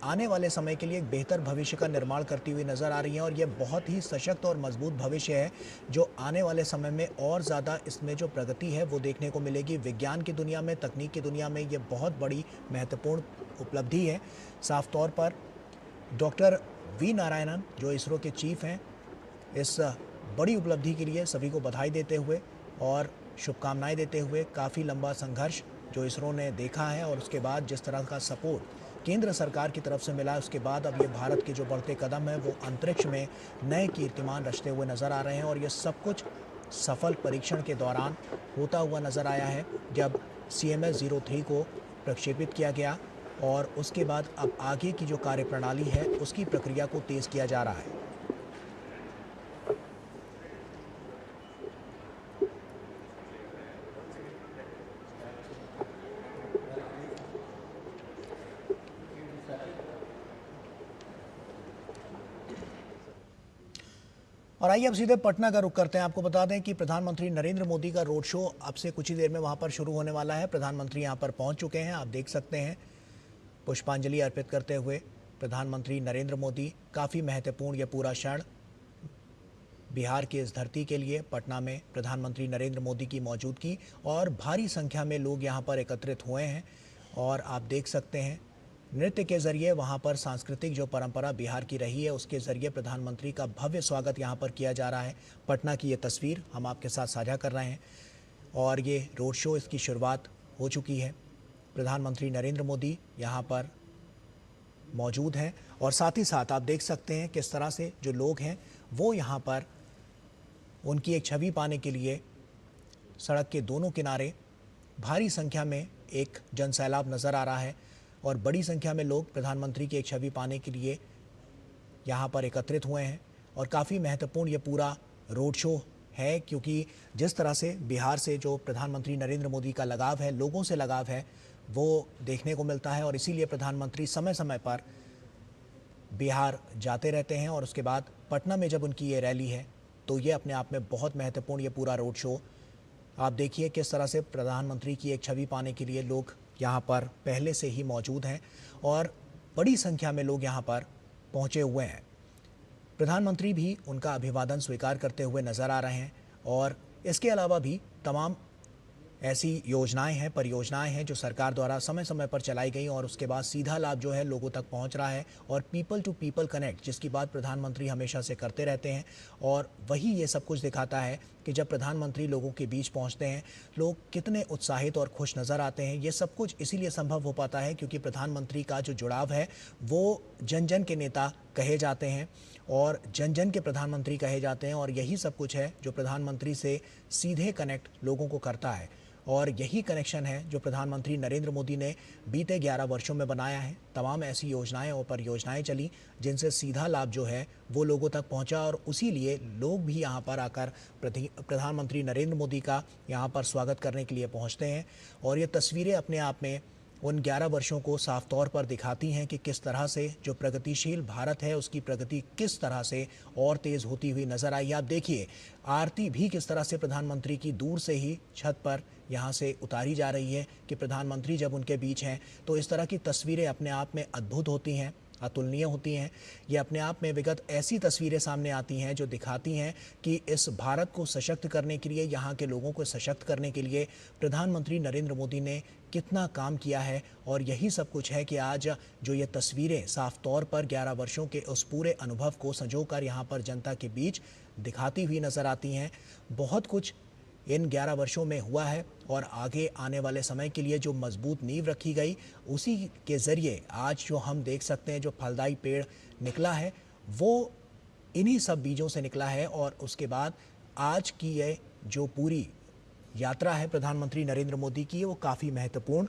आने वाले समय के लिए एक बेहतर भविष्य का निर्माण करती हुई नज़र आ रही हैं। और ये बहुत ही सशक्त और मजबूत भविष्य है जो आने वाले समय में और ज़्यादा इसमें जो प्रगति है वो देखने को मिलेगी। विज्ञान की दुनिया में, तकनीक की दुनिया में ये बहुत बड़ी महत्वपूर्ण उपलब्धि है। साफ तौर पर डॉक्टर वी नारायणन जो इसरो के चीफ हैं, इस बड़ी उपलब्धि के लिए सभी को बधाई देते हुए और शुभकामनाएं देते हुए, काफ़ी लंबा संघर्ष जो इसरो ने देखा है और उसके बाद जिस तरह का सपोर्ट केंद्र सरकार की तरफ से मिला, उसके बाद अब ये भारत के जो बढ़ते कदम हैं वो अंतरिक्ष में नए कीर्तिमान रचते हुए नज़र आ रहे हैं। और ये सब कुछ सफल परीक्षण के दौरान होता हुआ नज़र आया है जब CMS-03 को प्रक्षेपित किया गया और उसके बाद अब आगे की जो कार्यप्रणाली है उसकी प्रक्रिया को तेज़ किया जा रहा है। और आइए अब सीधे पटना का रुख करते हैं। आपको बता दें कि प्रधानमंत्री नरेंद्र मोदी का रोड शो अब से कुछ ही देर में वहां पर शुरू होने वाला है। प्रधानमंत्री यहां पर पहुंच चुके हैं, आप देख सकते हैं। पुष्पांजलि अर्पित करते हुए प्रधानमंत्री नरेंद्र मोदी, काफ़ी महत्वपूर्ण ये पूरा क्षण बिहार की इस धरती के लिए। पटना में प्रधानमंत्री नरेंद्र मोदी की मौजूदगी और भारी संख्या में लोग यहाँ पर एकत्रित हुए हैं और आप देख सकते हैं नृत्य के जरिए वहां पर सांस्कृतिक जो परंपरा बिहार की रही है उसके जरिए प्रधानमंत्री का भव्य स्वागत यहां पर किया जा रहा है। पटना की ये तस्वीर हम आपके साथ साझा कर रहे हैं और ये रोड शो इसकी शुरुआत हो चुकी है। प्रधानमंत्री नरेंद्र मोदी यहां पर मौजूद हैं और साथ ही साथ आप देख सकते हैं किस तरह से जो लोग हैं वो यहाँ पर उनकी एक छवि पाने के लिए सड़क के दोनों किनारे भारी संख्या में एक जनसैलाब नज़र आ रहा है और बड़ी संख्या में लोग प्रधानमंत्री की एक छवि पाने के लिए यहाँ पर एकत्रित हुए हैं और काफ़ी महत्वपूर्ण ये पूरा रोड शो है क्योंकि जिस तरह से बिहार से जो प्रधानमंत्री नरेंद्र मोदी का लगाव है, लोगों से लगाव है, वो देखने को मिलता है और इसीलिए प्रधानमंत्री समय समय पर बिहार जाते रहते हैं और उसके बाद पटना में जब उनकी ये रैली है तो ये अपने आप में बहुत महत्वपूर्ण ये पूरा रोड शो आप देखिए किस तरह से प्रधानमंत्री की एक छवि पाने के लिए लोग यहाँ पर पहले से ही मौजूद हैं और बड़ी संख्या में लोग यहाँ पर पहुँचे हुए हैं। प्रधानमंत्री भी उनका अभिवादन स्वीकार करते हुए नज़र आ रहे हैं और इसके अलावा भी तमाम ऐसी योजनाएं हैं, परियोजनाएं हैं जो सरकार द्वारा समय समय पर चलाई गई और उसके बाद सीधा लाभ जो है लोगों तक पहुंच रहा है और पीपल टू पीपल कनेक्ट जिसकी बात प्रधानमंत्री हमेशा से करते रहते हैं और वही ये सब कुछ दिखाता है कि जब प्रधानमंत्री लोगों के बीच पहुंचते हैं लोग कितने उत्साहित और खुश नज़र आते हैं। ये सब कुछ इसीलिए संभव हो पाता है क्योंकि प्रधानमंत्री का जो जुड़ाव है वो जन जन के नेता कहे जाते हैं और जन जन के प्रधानमंत्री कहे जाते हैं और यही सब कुछ है जो प्रधानमंत्री से सीधे कनेक्ट लोगों को करता है और यही कनेक्शन है जो प्रधानमंत्री नरेंद्र मोदी ने बीते 11 वर्षों में बनाया है। तमाम ऐसी योजनाएं और परियोजनाएं चली जिनसे सीधा लाभ जो है वो लोगों तक पहुंचा और उसी लिए लोग भी यहां पर आकर प्रधानमंत्री नरेंद्र मोदी का यहां पर स्वागत करने के लिए पहुंचते हैं और ये तस्वीरें अपने आप में उन 11 वर्षों को साफ तौर पर दिखाती हैं कि किस तरह से जो प्रगतिशील भारत है उसकी प्रगति किस तरह से और तेज़ होती हुई नज़र आई। आप देखिए आरती भी किस तरह से प्रधानमंत्री की दूर से ही छत पर यहाँ से उतारी जा रही है कि प्रधानमंत्री जब उनके बीच हैं तो इस तरह की तस्वीरें अपने आप में अद्भुत होती हैं, अतुलनीय होती हैं। ये अपने आप में विगत ऐसी तस्वीरें सामने आती हैं जो दिखाती हैं कि इस भारत को सशक्त करने के लिए, यहाँ के लोगों को सशक्त करने के लिए प्रधानमंत्री नरेंद्र मोदी ने कितना काम किया है और यही सब कुछ है कि आज जो ये तस्वीरें साफ तौर पर 11 वर्षों के उस पूरे अनुभव को संजोकर यहाँ पर जनता के बीच दिखाती हुई नज़र आती हैं। बहुत कुछ इन 11 वर्षों में हुआ है और आगे आने वाले समय के लिए जो मजबूत नींव रखी गई उसी के ज़रिए आज जो हम देख सकते हैं जो फलदायी पेड़ निकला है वो इन्हीं सब बीजों से निकला है और उसके बाद आज की ये जो पूरी यात्रा है प्रधानमंत्री नरेंद्र मोदी की वो काफ़ी महत्वपूर्ण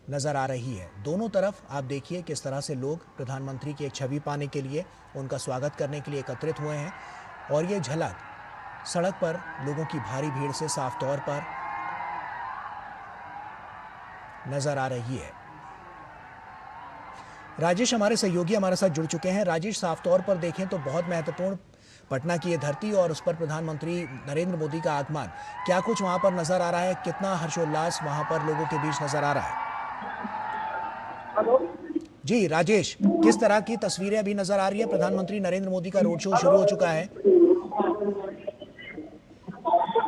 नज़र आ रही है। दोनों तरफ आप देखिए किस तरह से लोग प्रधानमंत्री की एक छवि पाने के लिए, उनका स्वागत करने के लिए एकत्रित हुए हैं और ये झलक सड़क पर लोगों की भारी भीड़ से साफ तौर पर नजर आ रही है। राजेश हमारे सहयोगी हमारे साथ जुड़ चुके हैं। राजेश, साफ तौर पर देखें तो बहुत महत्वपूर्ण पटना की ये धरती और उस पर प्रधानमंत्री नरेंद्र मोदी का आगमन, क्या कुछ वहां पर नजर आ रहा है? कितना हर्षोल्लास वहां पर लोगों के बीच नजर आ रहा है? जी राजेश, किस तरह की तस्वीरें अभी नजर आ रही है? प्रधानमंत्री नरेंद्र मोदी का रोड शो शुरू हो चुका है।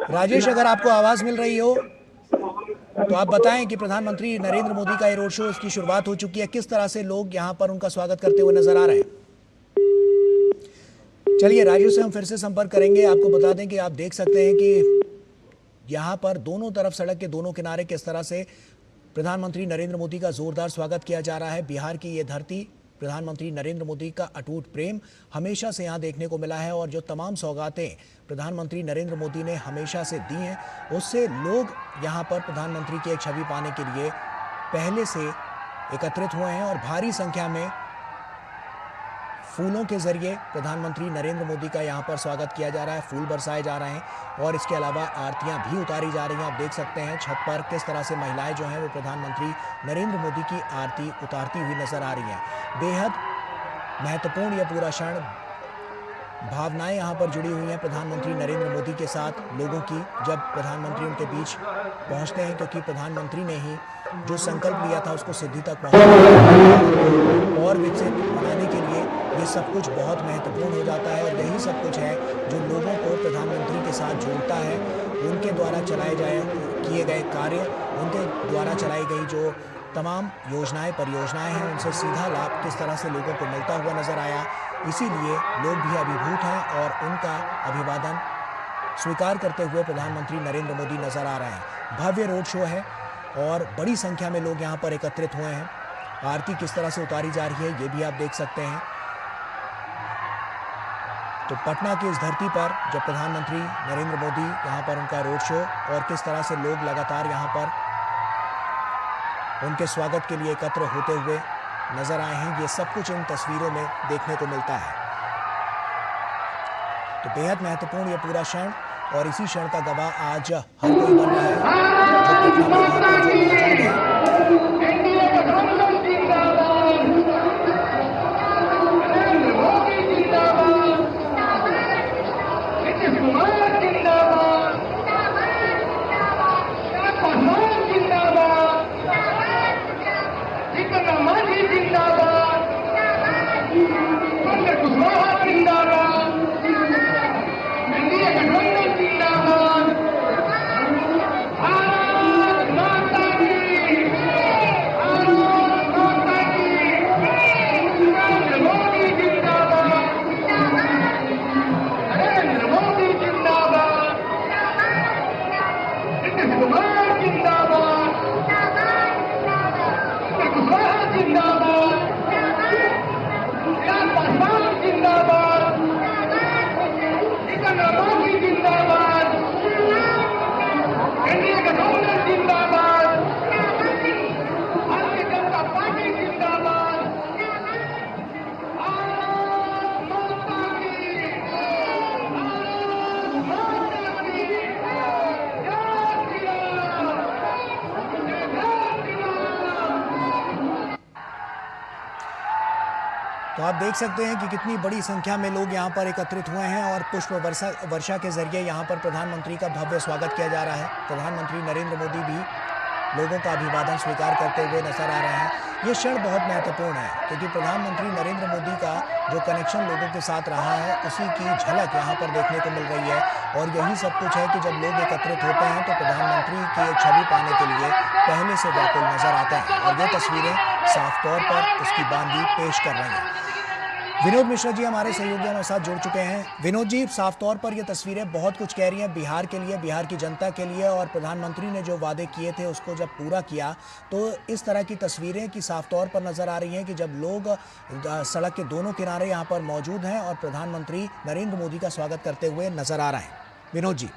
राजेश, अगर आपको आवाज मिल रही हो तो आप बताएं कि प्रधानमंत्री नरेंद्र मोदी का ये रोड शो, इसकी शुरुआत हो चुकी है, किस तरह से लोग यहां पर उनका स्वागत करते हुए नजर आ रहे हैं? चलिए राजेश से हम फिर से संपर्क करेंगे। आपको बता दें कि आप देख सकते हैं कि यहां पर दोनों तरफ, सड़क के दोनों किनारे किस तरह से प्रधानमंत्री नरेंद्र मोदी का जोरदार स्वागत किया जा रहा है। बिहार की ये धरती, प्रधानमंत्री नरेंद्र मोदी का अटूट प्रेम हमेशा से यहाँ देखने को मिला है और जो तमाम सौगातें प्रधानमंत्री नरेंद्र मोदी ने हमेशा से दी हैं उससे लोग यहाँ पर प्रधानमंत्री की एक छवि पाने के लिए पहले से एकत्रित हुए हैं और भारी संख्या में फूलों के जरिए प्रधानमंत्री नरेंद्र मोदी का यहाँ पर स्वागत किया जा रहा है। फूल बरसाए जा रहे हैं और इसके अलावा आरतियाँ भी उतारी जा रही हैं। आप देख सकते हैं छत पर किस तरह से महिलाएं जो हैं वो प्रधानमंत्री नरेंद्र मोदी की आरती उतारती हुई नजर आ रही हैं। बेहद महत्वपूर्ण यह पूरा क्षण, भावनाएं यहाँ पर जुड़ी हुई हैं प्रधानमंत्री नरेंद्र मोदी के साथ लोगों की, जब प्रधानमंत्री उनके बीच पहुँचते हैं, क्योंकि प्रधानमंत्री ने ही जो संकल्प लिया था उसको सिद्धि तक पहुँचाने और विकसित बनाने के लिए ये सब कुछ बहुत महत्वपूर्ण हो जाता है और यही सब कुछ है जो लोगों को प्रधानमंत्री के साथ जोड़ता है। उनके द्वारा चलाए किए गए कार्य, उनके द्वारा चलाई गई जो तमाम योजनाएं परियोजनाएं हैं, उनसे सीधा लाभ किस तरह से लोगों को मिलता हुआ नजर आया। इसीलिए लोग भी अभिभूत हैं और उनका अभिवादन स्वीकार करते हुए प्रधानमंत्री नरेंद्र मोदी नजर आ रहे हैं। भव्य रोड शो है और बड़ी संख्या में लोग यहां पर एकत्रित हुए हैं। आरती किस तरह से उतारी जा रही है ये भी आप देख सकते हैं। तो पटना की इस धरती पर जब प्रधानमंत्री नरेंद्र मोदी यहां पर उनका रोड शो और किस तरह से लोग लगातार यहां पर उनके स्वागत के लिए एकत्र होते हुए नजर आए हैं, ये सब कुछ इन तस्वीरों में देखने को मिलता है। तो बेहद महत्वपूर्ण ये पूरा क्षण और इसी क्षण का गवाह आज हर कोई बन रहा है जो पटना में वहां पर जो मौजूद है। तो आप देख सकते हैं कि कितनी बड़ी संख्या में लोग यहाँ पर एकत्रित हुए हैं और पुष्प वर्षा के जरिए यहाँ पर प्रधानमंत्री का भव्य स्वागत किया जा रहा है। प्रधानमंत्री नरेंद्र मोदी भी लोगों का अभिवादन स्वीकार करते हुए नजर आ रहे हैं। ये क्षण बहुत महत्वपूर्ण है क्योंकि प्रधानमंत्री नरेंद्र मोदी का जो कनेक्शन लोगों के साथ रहा है उसी की झलक यहाँ पर देखने को मिल रही है। और यही सब कुछ है कि जब लोग एकत्रित होते हैं तो प्रधानमंत्री की एक छवि पाने के लिए पहले से व्याकुल नजर आते हैं और ये तस्वीरें साफ तौर पर उसकी बांधी पेश कर रही हैं। विनोद मिश्रा जी हमारे सहयोगी हमारे साथ जुड़ चुके हैं। विनोद जी, साफ तौर पर ये तस्वीरें बहुत कुछ कह रही हैं बिहार के लिए, बिहार की जनता के लिए, और प्रधानमंत्री ने जो वादे किए थे उसको जब पूरा किया तो इस तरह की तस्वीरें की साफ तौर पर नजर आ रही हैं कि जब लोग सड़क के दोनों किनारे यहाँ पर मौजूद हैं और प्रधानमंत्री नरेंद्र मोदी का स्वागत करते हुए नजर आ रहे हैं। विनोद जी,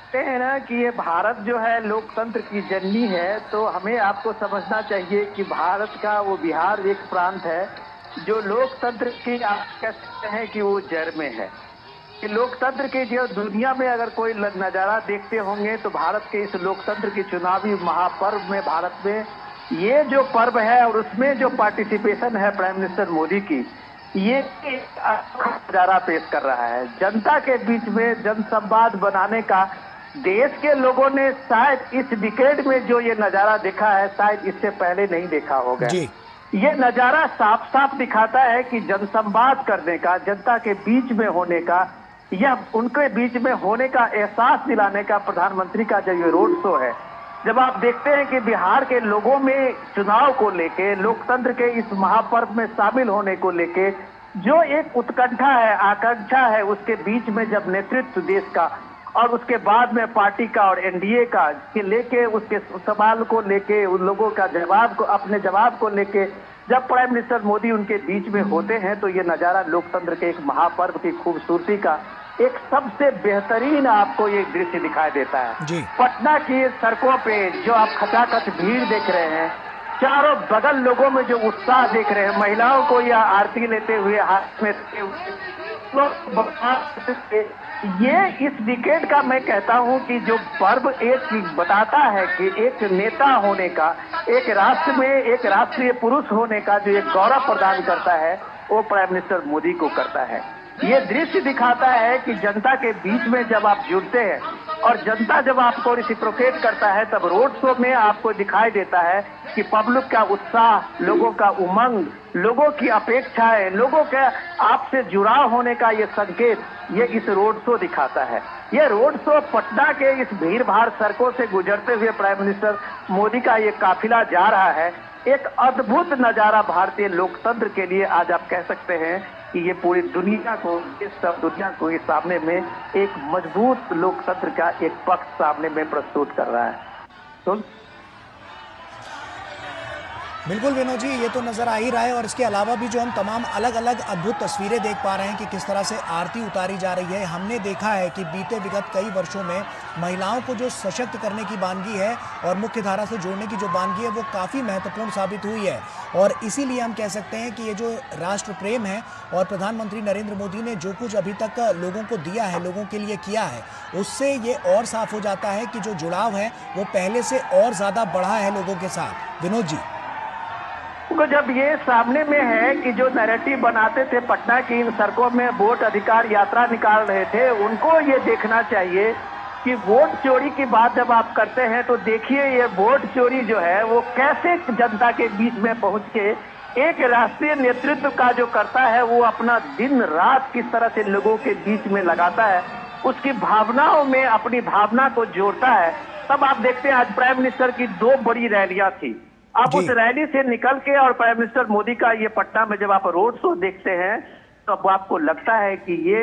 कहते हैं ना कि ये भारत जो है लोकतंत्र की जननी है, तो हमें आपको समझना चाहिए कि भारत का वो बिहार एक प्रांत है जो लोकतंत्र की, आप कह सकते हैं कि वो जड़ में है। कि लोकतंत्र के जो दुनिया में अगर कोई नज़ारा देखते होंगे तो भारत के इस लोकतंत्र की चुनावी महापर्व में, भारत में ये जो पर्व है और उसमें जो पार्टिसिपेशन है प्राइम मिनिस्टर मोदी की, ये नजारा पेश कर रहा है। जनता के बीच में जनसंवाद बनाने का देश के लोगों ने शायद इस डिकेड में जो ये नजारा देखा है शायद इससे पहले नहीं देखा होगा। ये नजारा साफ साफ दिखाता है कि जनसंवाद करने का, जनता के बीच में होने का, यह उनके बीच में होने का एहसास दिलाने का प्रधानमंत्री का जो ये रोड शो है। जब आप देखते हैं कि बिहार के लोगों में चुनाव को लेके, लोकतंत्र के इस महापर्व में शामिल होने को लेके जो एक उत्कंठा है, आकांक्षा है, उसके बीच में जब नेतृत्व देश का और उसके बाद में पार्टी का और एनडीए का के लेके, उसके सवाल को लेके, उन लोगों का जवाब को, अपने जवाब को लेके जब प्राइम मिनिस्टर मोदी उनके बीच में होते हैं तो ये नजारा लोकतंत्र के एक महापर्व की खूबसूरती का एक सबसे बेहतरीन आपको ये दृश्य दिखाई देता है। पटना की सड़कों पे जो आप खचाखच भीड़ देख रहे हैं, चारों बगल लोगों में जो उत्साह देख रहे हैं, महिलाओं को यह आरती लेते हुए हाथ में ये इस डिकेड का मैं कहता हूं कि जो पर्व एक बताता है कि एक नेता होने का, एक राष्ट्र में एक राष्ट्रीय पुरुष होने का जो एक गौरव प्रदान करता है वो प्राइम मिनिस्टर मोदी को करता है। ये दृश्य दिखाता है कि जनता के बीच में जब आप जुड़ते हैं और जनता जब आपको रिसिप्रोकेट करता है तब रोड शो में आपको दिखाई देता है कि पब्लिक का उत्साह, लोगों का उमंग, लोगों की अपेक्षाएं, लोगों के आपसे जुड़ाव होने का ये संकेत ये इस रोड शो दिखाता है। ये रोड शो पटना के इस भीड़ भाड़ सड़कों से गुजरते हुए प्राइम मिनिस्टर मोदी का ये काफिला जा रहा है। एक अद्भुत नजारा भारतीय लोकतंत्र के लिए आज आप कह सकते हैं कि ये पूरी दुनिया को, इस सब दुनिया को इस सामने में एक मजबूत लोकतंत्र का एक पक्ष सामने में प्रस्तुत कर रहा है। तो बिल्कुल विनोद जी, ये तो नजर आ ही रहा है और इसके अलावा भी जो हम तमाम अलग अलग अद्भुत तस्वीरें देख पा रहे हैं कि किस तरह से आरती उतारी जा रही है। हमने देखा है कि बीते विगत कई वर्षों में महिलाओं को जो सशक्त करने की बानगी है और मुख्य धारा से जोड़ने की जो बानगी है वो काफ़ी महत्वपूर्ण साबित हुई है और इसीलिए हम कह सकते हैं कि ये जो राष्ट्र प्रेम है और प्रधानमंत्री नरेंद्र मोदी ने जो कुछ अभी तक लोगों को दिया है, लोगों के लिए किया है, उससे ये और साफ हो जाता है कि जो जुड़ाव है वो पहले से और ज़्यादा बढ़ा है लोगों के साथ। विनोद जी, तो जब ये सामने में है कि जो नैरेटिव बनाते थे पटना की इन सड़कों में वोट अधिकार यात्रा निकाल रहे थे, उनको ये देखना चाहिए कि वोट चोरी की बात जब आप करते हैं तो देखिए ये वोट चोरी जो है वो कैसे जनता के बीच में पहुंच के एक राष्ट्रीय नेतृत्व का जो करता है वो अपना दिन रात किस तरह से लोगों के बीच में लगाता है, उसकी भावनाओं में अपनी भावना को जोड़ता है। तब आप देखते हैं आज प्राइम मिनिस्टर की 2 बड़ी रैलियां थी। आप उस रैली से निकल के और प्राइम मिनिस्टर मोदी का ये पटना में जब आप रोड शो देखते हैं तो अब आपको लगता है कि ये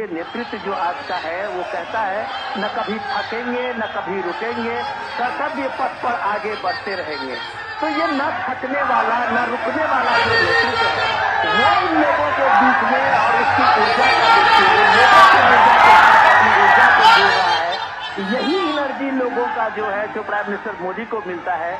नेतृत्व जो आज का है वो कहता है न कभी थकेंगे न कभी रुकेंगे, कर्तव्य पथ पर आगे बढ़ते रहेंगे। तो ये न थकने वाला न रुकने वाला जो नेतृत्व है वो इन लोगों के बीच में और उसकी ऊर्जा का ऊर्जा को जोड़ रहा है। यही एनर्जी लोगों का जो है जो प्राइम मिनिस्टर मोदी को मिलता है।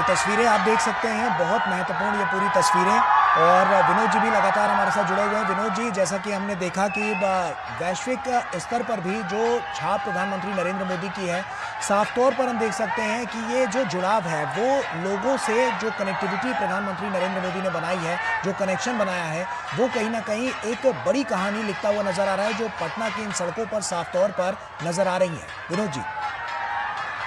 ये तस्वीरें आप देख सकते हैं, बहुत महत्वपूर्ण ये पूरी तस्वीरें। और विनोद जी भी लगातार हमारे साथ जुड़े हुए हैं। विनोद जी, जैसा कि हमने देखा कि वैश्विक स्तर पर भी जो छाप प्रधानमंत्री नरेंद्र मोदी की है, साफ तौर पर हम देख सकते हैं कि ये जो जुड़ाव है वो लोगों से, जो कनेक्टिविटी प्रधानमंत्री नरेंद्र मोदी ने बनाई है, जो कनेक्शन बनाया है, वो कहीं ना कहीं एक बड़ी कहानी लिखता हुआ नजर आ रहा है, जो पटना की इन सड़कों पर साफ तौर पर नजर आ रही है। विनोद जी,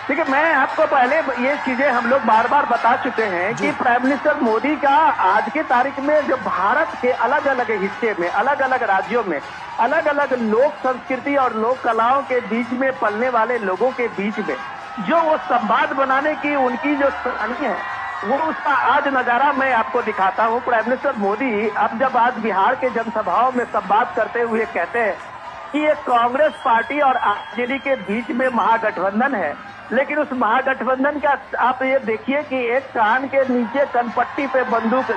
देखिए, मैं आपको पहले ये चीजें हम लोग बार बार बता चुके हैं कि प्राइम मिनिस्टर मोदी का आज के तारीख में जो भारत के अलग अलग हिस्से में, अलग अलग राज्यों में, अलग अलग लोक संस्कृति और लोक कलाओं के बीच में पलने वाले लोगों के बीच में जो वो संवाद बनाने की उनकी जो कहानी है, वो उसका आज नजारा मैं आपको दिखाता हूँ। प्राइम मिनिस्टर मोदी अब जब आज बिहार के जनसभाओं में संवाद करते हुए कहते हैं कि ये कांग्रेस पार्टी और आरजेडी के बीच में महागठबंधन है, लेकिन उस महागठबंधन का आप ये देखिए कि एक कान के नीचे कनपट्टी पे बंदूक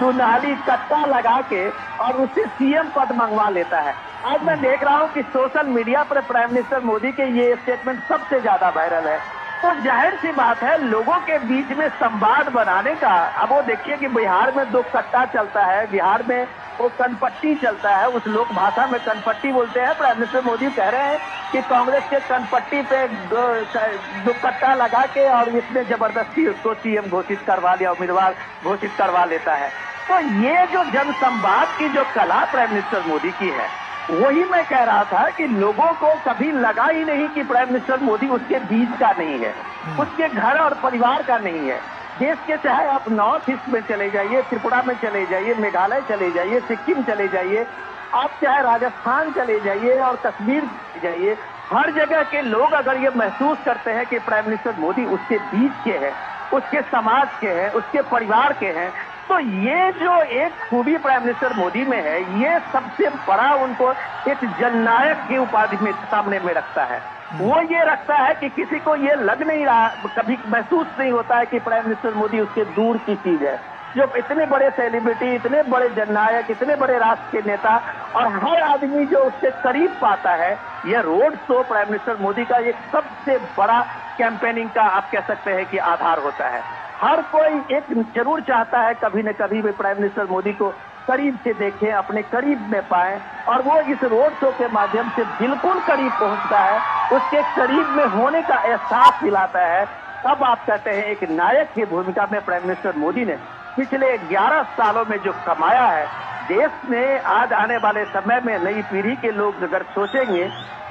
दुनाली कट्टा लगा के और उससे सीएम पद मंगवा लेता है। आज मैं देख रहा हूँ कि सोशल मीडिया पर प्राइम मिनिस्टर मोदी के ये स्टेटमेंट सबसे ज्यादा वायरल है। तो जाहिर सी बात है, लोगों के बीच में संवाद बनाने का। अब वो देखिए कि बिहार में दो कट्टा चलता है, बिहार में वो कनपट्टी चलता है, उस लोक भाषा में कनपट्टी बोलते हैं। प्राइम मिनिस्टर मोदी कह रहे हैं कि कांग्रेस के कनपट्टी पे दो कट्टा लगा के और इसमें जबरदस्ती उसको सीएम घोषित करवा लिया, उम्मीदवार घोषित करवा लेता है। तो ये जो जनसंवाद की जो कला प्राइम मिनिस्टर मोदी की है, वही मैं कह रहा था कि लोगों को कभी लगा ही नहीं कि प्राइम मिनिस्टर मोदी उसके बीच का नहीं है, उसके घर और परिवार का नहीं है। देश के चाहे आप नॉर्थ ईस्ट में चले जाइए, त्रिपुरा में चले जाइए, मेघालय चले जाइए, सिक्किम चले जाइए, आप चाहे राजस्थान चले जाइए और कश्मीर चले जाइए, हर जगह के लोग अगर ये महसूस करते हैं कि प्राइम मिनिस्टर मोदी उसके बीच के हैं, उसके समाज के हैं, उसके परिवार के हैं, तो ये जो एक खूबी प्राइम मिनिस्टर मोदी में है, ये सबसे बड़ा उनको एक जननायक की उपाधि में सामने में रखता है। वो ये रखता है कि किसी को ये लग नहीं रहा, कभी महसूस नहीं होता है कि प्राइम मिनिस्टर मोदी उसके दूर की चीज है। जो इतने बड़े सेलिब्रिटी, इतने बड़े जननायक, इतने बड़े राष्ट्र के नेता और हर आदमी जो उससे करीब पाता है, यह road show prime minister Modi का एक सबसे बड़ा कैंपेनिंग का आप कह सकते हैं कि आधार होता है। हर कोई एक जरूर चाहता है कभी न कभी भी प्राइम मिनिस्टर मोदी को करीब से देखें, अपने करीब में पाएं, और वो इस रोड शो के माध्यम से बिल्कुल करीब पहुंचता है, उसके करीब में होने का एहसास दिलाता है। तब आप कहते हैं एक नायक की भूमिका में प्राइम मिनिस्टर मोदी ने पिछले 11 सालों में जो कमाया है, देश में आज आने वाले समय में नई पीढ़ी के लोग अगर सोचेंगे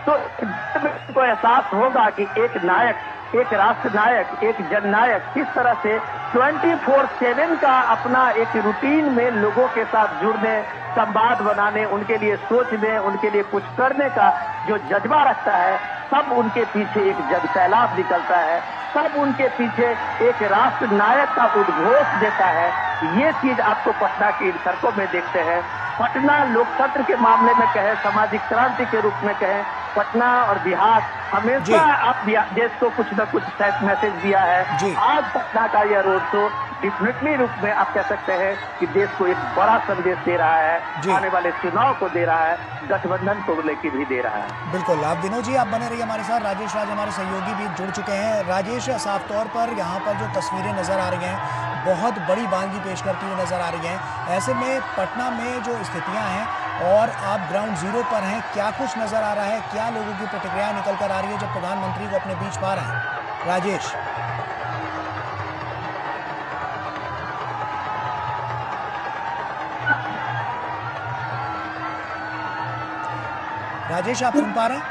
तो इनको एहसास होगा कि एक नायक, एक राष्ट्र नायक, एक जननायक किस तरह से 24/7 का अपना एक रूटीन में लोगों के साथ जुड़ने, संवाद बनाने, उनके लिए सोचने, उनके लिए कुछ करने का जो जज्बा रखता है, सब उनके पीछे एक जन सैलाब निकलता है, सब उनके पीछे एक राष्ट्र नायक का उद्घोष देता है। ये चीज आपको पटना की सड़कों में देखते हैं। पटना लोकतंत्र के मामले में कहें, सामाजिक क्रांति के रूप में कहें, पटना और बिहार हमेशा आप देश को कुछ न कुछ मैसेज दिया है। आज पटना का यह रोड शो डेफिनेटली रूप में आप कह सकते हैं कि देश को एक बड़ा संदेश दे रहा है, आने वाले चुनाव को दे रहा है, गठबंधन को लेकर भी दे रहा है। बिल्कुल। आप विनोद जी, आप बने रहिए हमारे साथ। राजेश राज हमारे सहयोगी भी जुड़ चुके हैं। राजेश, साफ तौर पर यहाँ पर जो तस्वीरें नजर आ रही हैं, बहुत बड़ी बानगी पेश करती हुई नजर आ रही हैं। ऐसे में पटना में जो स्थितियां हैं और आप ग्राउंड जीरो पर हैं, क्या कुछ नजर आ रहा है, क्या लोगों की प्रतिक्रिया निकल कर आ रही है जब प्रधानमंत्री को अपने बीच पा रहे हैं? राजेश राजेश, आप सुन पा रहे हैं?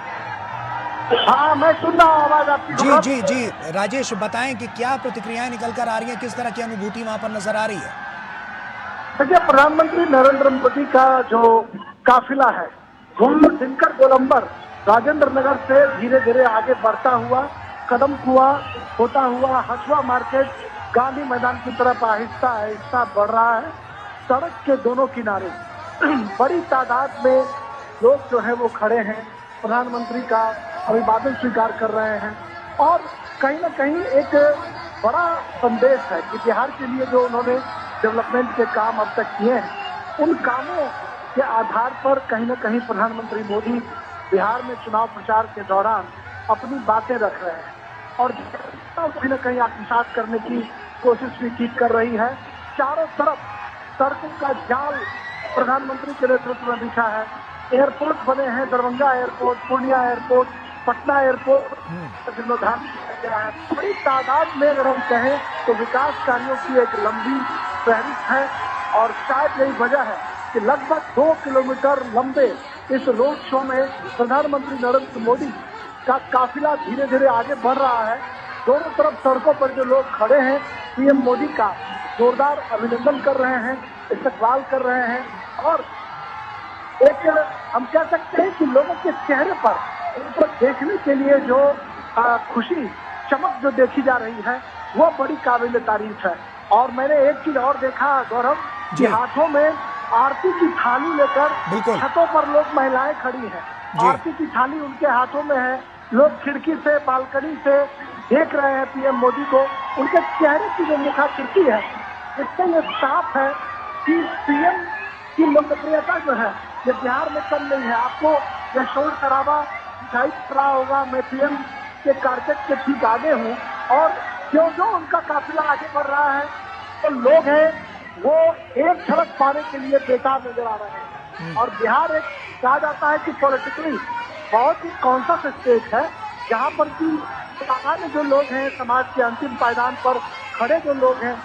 हाँ, मैं सुन रहा हूँ आवाज आपकी। जी जी जी राजेश, बताएं कि क्या प्रतिक्रियाएं निकल कर आ रही हैं, किस तरह की अनुभूति वहां पर नजर आ रही है? देखिए, प्रधानमंत्री नरेंद्र मोदी का जो काफिला है वो दिनकर गोलंबर राजेंद्र नगर से धीरे धीरे आगे बढ़ता हुआ कदम कुआं होता हुआ हसुआ मार्केट गांधी मैदान की तरफ आहिस्ता आहिस्ता बढ़ रहा है। सड़क के दोनों किनारे बड़ी तादाद में लोग जो है वो खड़े हैं, प्रधानमंत्री का अभिवादन स्वीकार कर रहे हैं और कहीं ना कहीं एक बड़ा संदेश है कि बिहार के लिए जो उन्होंने डेवलपमेंट के काम अब तक किए हैं, उन कामों के आधार पर कहीं ना कहीं प्रधानमंत्री मोदी बिहार में चुनाव प्रचार के दौरान अपनी बातें रख रहे हैं। और कहीं न कहीं आत्मसात करने की कोशिश भी की कर रही है। चारों तरफ सड़कों का जाल प्रधानमंत्री के नेतृत्व में बिछा है। एयरपोर्ट बने हैं, Darbhanga airport, Purnia airport, Patna airport जीर्णोद्धार किया गया है। बड़ी तादाद में अगर हम कहें तो विकास कार्यों की एक लंबी फहरिस्त है और शायद यही वजह है कि लगभग 2 किलोमीटर लंबे इस रोड शो में प्रधानमंत्री नरेंद्र मोदी का काफिला धीरे धीरे आगे बढ़ रहा है। दोनों तरफ सड़कों पर जो लोग खड़े हैं पीएम मोदी का जोरदार अभिनंदन कर रहे हैं, इस्तकबाल कर रहे हैं और एक हम कह सकते हैं कि लोगों के चेहरे पर उनको देखने के लिए जो खुशी चमक जो देखी जा रही है वो बड़ी काबिल तारीफ है। और मैंने एक चीज और देखा गौरव कि हाथों में आरती की थाली लेकर छतों पर लोग महिलाएं खड़ी हैं, आरती की थाली उनके हाथों में है। लोग खिड़की से बालकनी से देख रहे हैं पीएम मोदी को। उनके चेहरे की जो मुखाकृति है इससे ये साफ है कि पीएम की लोकप्रियता जो है ये बिहार में कम नहीं है। आपको यह शोर शराबा दिखाई पड़ रहा होगा, मैं पीएम के कारपेट के ठीक आगे हूँ और जो जो उनका काफिला आगे बढ़ रहा है तो लोग हैं वो एक झलक पाने के लिए बेताब नजर आ रहे हैं। और बिहार एक कहा जाता है कि पॉलिटिकली बहुत ही कॉन्शस स्टेट है जहाँ पर कि सामान्य जो लोग हैं समाज के अंतिम पायदान पर खड़े जो लोग हैं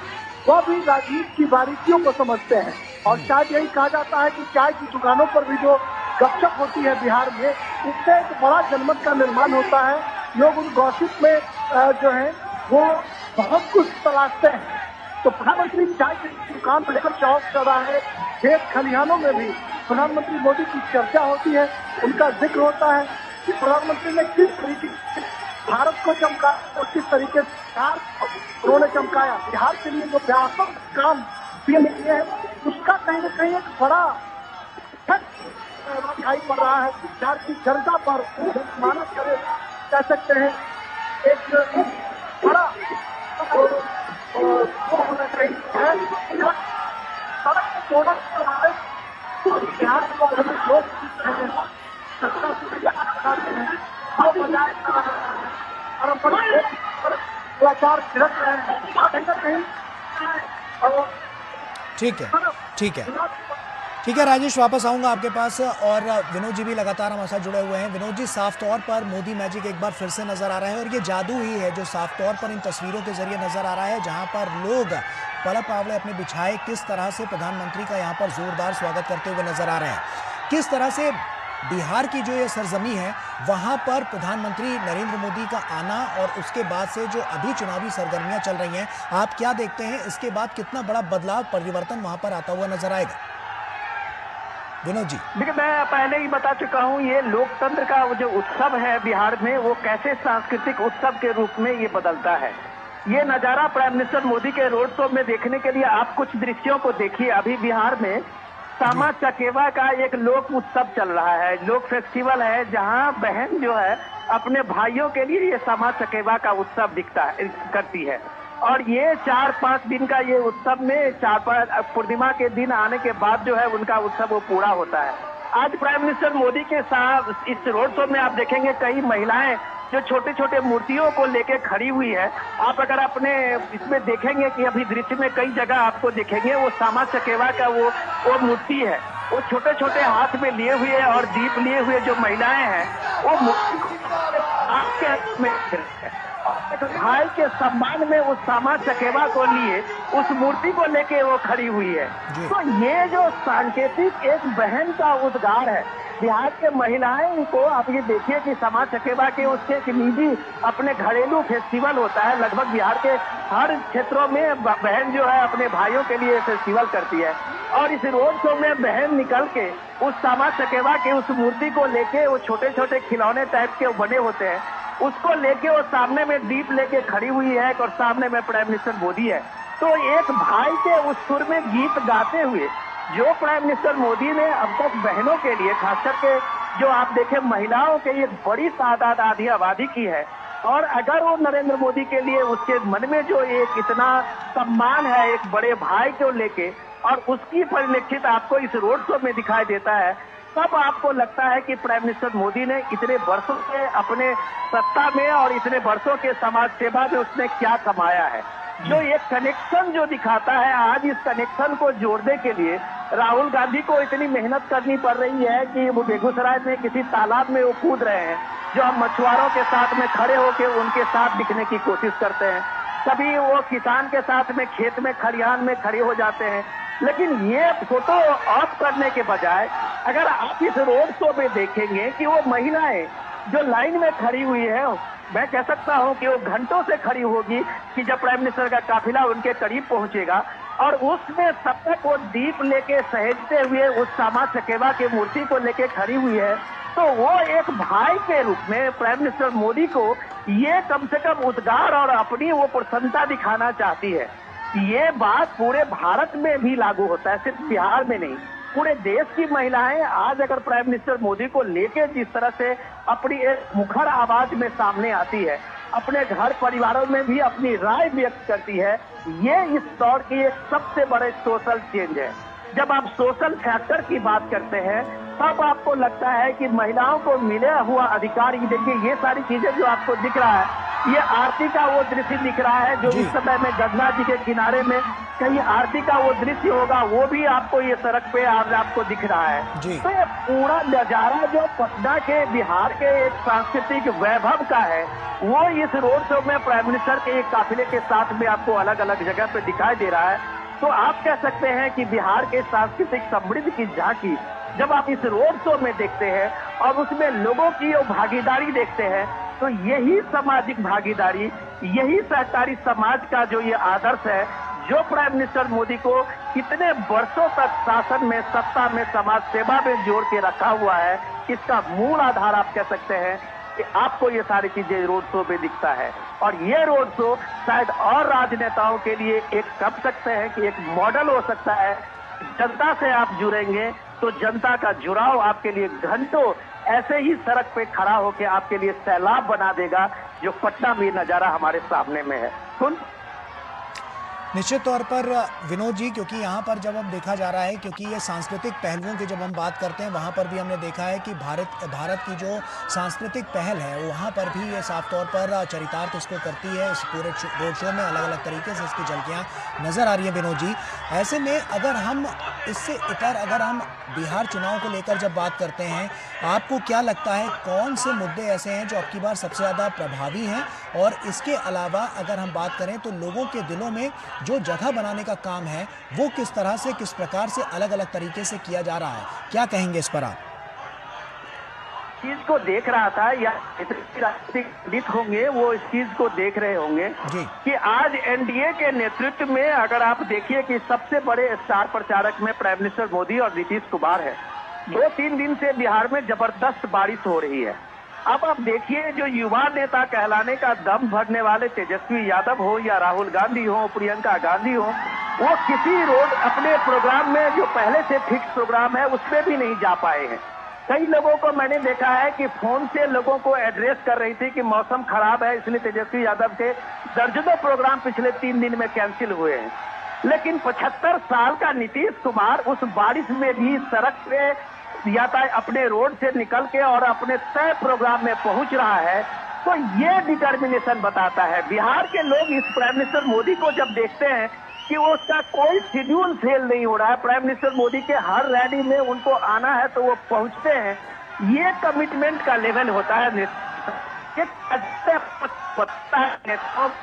वह भी राजनीति की बारीकियों को समझते हैं। और शायद यही कहा जाता है कि चाय की दुकानों पर भी जो गपशप होती है बिहार में इससे एक बड़ा जनमत का निर्माण होता है। लोग उन गॉसिप में जो है वो बहुत कुछ तलाशते हैं। तो प्रधानमंत्री चाय की दुकान पर लेकर चौक चौराहे खेत खलिहानों में भी प्रधानमंत्री मोदी की चर्चा होती है, उनका जिक्र होता है कि प्रधानमंत्री ने किस तरीके से भारत को चमकाया और किस तरीके से उन्होंने चमकाया। बिहार के लिए जो व्यापक काम पीएम किए हैं उसका कहीं न कहीं एक बड़ा दिखाई पड़ रहा है। बिहार की जनता पर मानव करे कह सकते हैं एक बड़ा होना चाहिए है। सड़क जोड़ा बिहार को लोग ठीक है राजेश, वापस आऊंगा आपके पास। और विनोद जी भी लगातार हमारे साथ जुड़े हुए हैं। विनोद जी, साफ तौर पर मोदी मैजिक एक बार फिर से नजर आ रहा है और ये जादू ही है जो साफ तौर पर इन तस्वीरों के जरिए नजर आ रहा है, जहां पर लोग पलक पावड़े अपने बिछाए किस तरह से प्रधानमंत्री का यहाँ पर जोरदार स्वागत करते हुए नजर आ रहे हैं। किस तरह से बिहार की जो ये सरजमी है वहां पर प्रधानमंत्री नरेंद्र मोदी का आना और उसके बाद से जो अभी चुनावी सरगर्मियां चल रही हैं, आप क्या देखते हैं इसके बाद कितना बड़ा बदलाव परिवर्तन वहां पर आता हुआ नजर आएगा? विनोद जी, देखिए मैं पहले ही बता चुका हूँ ये लोकतंत्र का जो उत्सव है बिहार में वो कैसे सांस्कृतिक उत्सव के रूप में ये बदलता है। ये नजारा प्राइम मिनिस्टर मोदी के रोड शो में देखने के लिए आप कुछ दृश्यों को देखिए। अभी बिहार में सामा चकेवा का एक लोक उत्सव चल रहा है, लोक फेस्टिवल है, जहां बहन जो है अपने भाइयों के लिए ये सामा चकेवा का उत्सव करती है। और ये 4-5 दिन का ये उत्सव में 4-5 पूर्णिमा के दिन आने के बाद जो है उनका उत्सव वो पूरा होता है। आज प्राइम मिनिस्टर मोदी के साथ इस रोड शो में आप देखेंगे कई महिलाएं जो छोटे छोटे मूर्तियों को लेके खड़ी हुई है। आप अगर अपने इसमें देखेंगे कि अभी दृश्य में कई जगह आपको देखेंगे वो सामा चकेवा का वो मूर्ति है, वो छोटे छोटे हाथ में लिए हुए और दीप लिए हुए जो महिलाएं हैं वो मूर्ति आपके हाथ में भाई के सम्मान में उस सामा चकेवा को लिए उस मूर्ति को लेके वो खड़ी हुई है। तो ये जो सांकेतिक एक बहन का उद्गार है बिहार के महिलाएं को, आप ये देखिए कि सामा चकेवा के उसके एक निजी अपने घरेलू फेस्टिवल होता है। लगभग बिहार के हर क्षेत्रों में बहन जो है अपने भाइयों के लिए फेस्टिवल करती है और इस रोड शो में बहन निकल के उस सामा चकेवा के उस मूर्ति को लेके वो छोटे छोटे खिलौने टाइप के बने होते हैं उसको लेके वो सामने में दीप लेके खड़ी हुई है और सामने में प्राइम मिनिस्टर मोदी है। तो एक भाई के उस सुर में गीत गाते हुए जो प्राइम मिनिस्टर मोदी ने अब तक बहनों के लिए खास करके जो आप देखें महिलाओं के एक बड़ी तादाद आधी आबादी की है और अगर वो नरेंद्र मोदी के लिए उसके मन में जो एक इतना सम्मान है एक बड़े भाई को लेके और उसकी परिलक्षित आपको इस रोड शो में दिखाई देता है तब आपको लगता है कि प्राइम मिनिस्टर मोदी ने इतने वर्षों से अपने सत्ता में और इतने वर्षों के समाज सेवा में उसने क्या कमाया है। जो ये कनेक्शन जो दिखाता है, आज इस कनेक्शन को जोड़ने के लिए राहुल गांधी को इतनी मेहनत करनी पड़ रही है कि वो बेगूसराय में किसी तालाब में वो कूद रहे हैं, जो हम मछुआरों के साथ में खड़े होकर उनके साथ दिखने की कोशिश करते हैं। कभी वो किसान के साथ में खेत में खलिहान में खड़े हो जाते हैं, लेकिन ये फोटो ऑफ करने के बजाय अगर आप इस रोड शो में देखेंगे कि वो महिलाएं जो लाइन में खड़ी हुई है, मैं कह सकता हूं कि वो घंटों से खड़ी होगी कि जब प्राइम मिनिस्टर का काफिला उनके करीब पहुंचेगा और उसमें सब तक वो दीप लेके सहेजते हुए उस सामा चकेवा की मूर्ति को लेके खड़ी हुई है, तो वो एक भाई के रूप में प्राइम मिनिस्टर मोदी को ये कम से कम उद्गार और अपनी वो प्रसन्नता दिखाना चाहती है। ये बात पूरे भारत में भी लागू होता है, सिर्फ बिहार में नहीं। पूरे देश की महिलाएं आज अगर प्राइम मिनिस्टर मोदी को लेके जिस तरह से अपनी एक मुखर आवाज में सामने आती है, अपने घर परिवारों में भी अपनी राय व्यक्त करती है, ये इस दौर की एक सबसे बड़े सोशल चेंज है। जब आप सोशल फैक्टर की बात करते हैं तब आपको लगता है कि महिलाओं को मिले हुआ अधिकार, ये देखिए ये सारी चीजें जो आपको दिख रहा है, ये आरती का वो दृश्य दिख रहा है जो इस समय में गंगा जी के किनारे में कहीं आरती का वो दृश्य होगा, वो भी आपको ये सड़क पे आज आपको दिख रहा है। तो ये पूरा नजारा जो पटना के बिहार के एक सांस्कृतिक वैभव का है, वो इस रोड शो में प्राइम मिनिस्टर के एक काफिले के साथ में आपको अलग अलग जगह पे दिखाई दे रहा है। तो आप कह सकते हैं कि बिहार के सांस्कृतिक समृद्धि की झांकी जब आप इस रोड शो में देखते हैं और उसमें लोगों की भागीदारी देखते हैं, तो यही सामाजिक भागीदारी, यही सहकारी समाज का जो ये आदर्श है, जो प्राइम मिनिस्टर मोदी को कितने वर्षों तक शासन में, सत्ता में, समाज सेवा में जोड़ के रखा हुआ है, इसका मूल आधार आप कह सकते हैं कि आपको ये सारी चीजें रोड शो में दिखता है। और ये रोड शो शायद और राजनेताओं के लिए एक कह सकते हैं कि एक मॉडल हो सकता है। जनता से आप जुड़ेंगे तो जनता का जुड़ाव आपके लिए घंटों ऐसे ही सड़क पे खड़ा होकर आपके लिए सैलाब बना देगा, जो पटना में नजारा हमारे सामने में है। निश्चित तौर पर विनोद जी, क्योंकि यहाँ पर जब अब देखा जा रहा है, क्योंकि ये सांस्कृतिक पहलुओं की जब हम बात करते हैं, वहाँ पर भी हमने देखा है कि भारत की जो सांस्कृतिक पहल है वहाँ पर भी ये साफ तौर पर चरितार्थ इसको करती है। इस पूरे रोड शो में अलग अलग तरीके से इसकी झलकियाँ नजर आ रही हैं। विनोद जी, ऐसे में अगर हम इससे इतर अगर हम बिहार चुनाव को लेकर जब बात करते हैं, आपको क्या लगता है कौन से मुद्दे ऐसे हैं जो आपकी बार सबसे ज़्यादा प्रभावी हैं? और इसके अलावा अगर हम बात करें तो लोगों के दिलों में जो जगह बनाने का काम है वो किस तरह से, किस प्रकार से अलग अलग तरीके से किया जा रहा है, क्या कहेंगे इस पर आप? चीज को देख रहा था या राजनीतिक होंगे वो इस चीज को देख रहे होंगे कि आज एनडीए के नेतृत्व में अगर आप देखिए कि सबसे बड़े स्टार प्रचारक में प्राइम मिनिस्टर मोदी और नीतीश कुमार है। 2-3 दिन से बिहार में जबरदस्त बारिश हो रही है। अब आप देखिए जो युवा नेता कहलाने का दम भरने वाले तेजस्वी यादव हो या राहुल गांधी हो, प्रियंका गांधी हो, वो किसी रोड अपने प्रोग्राम में जो पहले से फिक्स प्रोग्राम है उसमें भी नहीं जा पाए हैं। कई लोगों को मैंने देखा है कि फोन से लोगों को एड्रेस कर रही थी कि मौसम खराब है, इसलिए तेजस्वी यादव के दर्जनों प्रोग्राम पिछले 3 दिन में कैंसिल हुए हैं। लेकिन 75 साल का नीतीश कुमार उस बारिश में भी सड़क पे यातायात अपने रोड से निकल के और अपने तय प्रोग्राम में पहुंच रहा है। तो ये डिटर्मिनेशन बताता है। बिहार के लोग इस प्राइम मिनिस्टर मोदी को जब देखते हैं कि वो उसका कोई शेड्यूल फेल नहीं हो रहा है, प्राइम मिनिस्टर मोदी के हर रैली में उनको आना है तो वो पहुंचते हैं, ये कमिटमेंट का लेवल होता है।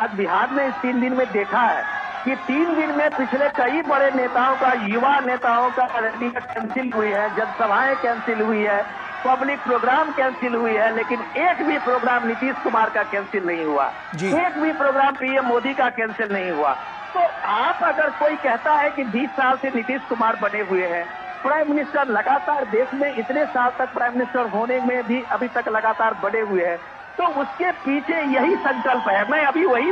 आज बिहार में इस 3 दिन में देखा है कि 3 दिन में पिछले कई बड़े नेताओं का, युवा नेताओं का रैली कैंसिल हुई है, जनसभाएं कैंसिल हुई है, पब्लिक प्रोग्राम कैंसिल हुई है, लेकिन एक भी प्रोग्राम नीतीश कुमार का कैंसिल नहीं हुआ, एक भी प्रोग्राम पीएम मोदी का कैंसिल नहीं हुआ। तो आप अगर कोई कहता है कि 20 साल से नीतीश कुमार बने हुए हैं, प्राइम मिनिस्टर लगातार देश में इतने साल तक प्राइम मिनिस्टर होने में भी अभी तक लगातार बने हुए हैं, तो उसके पीछे यही संकल्प है। मैं अभी वही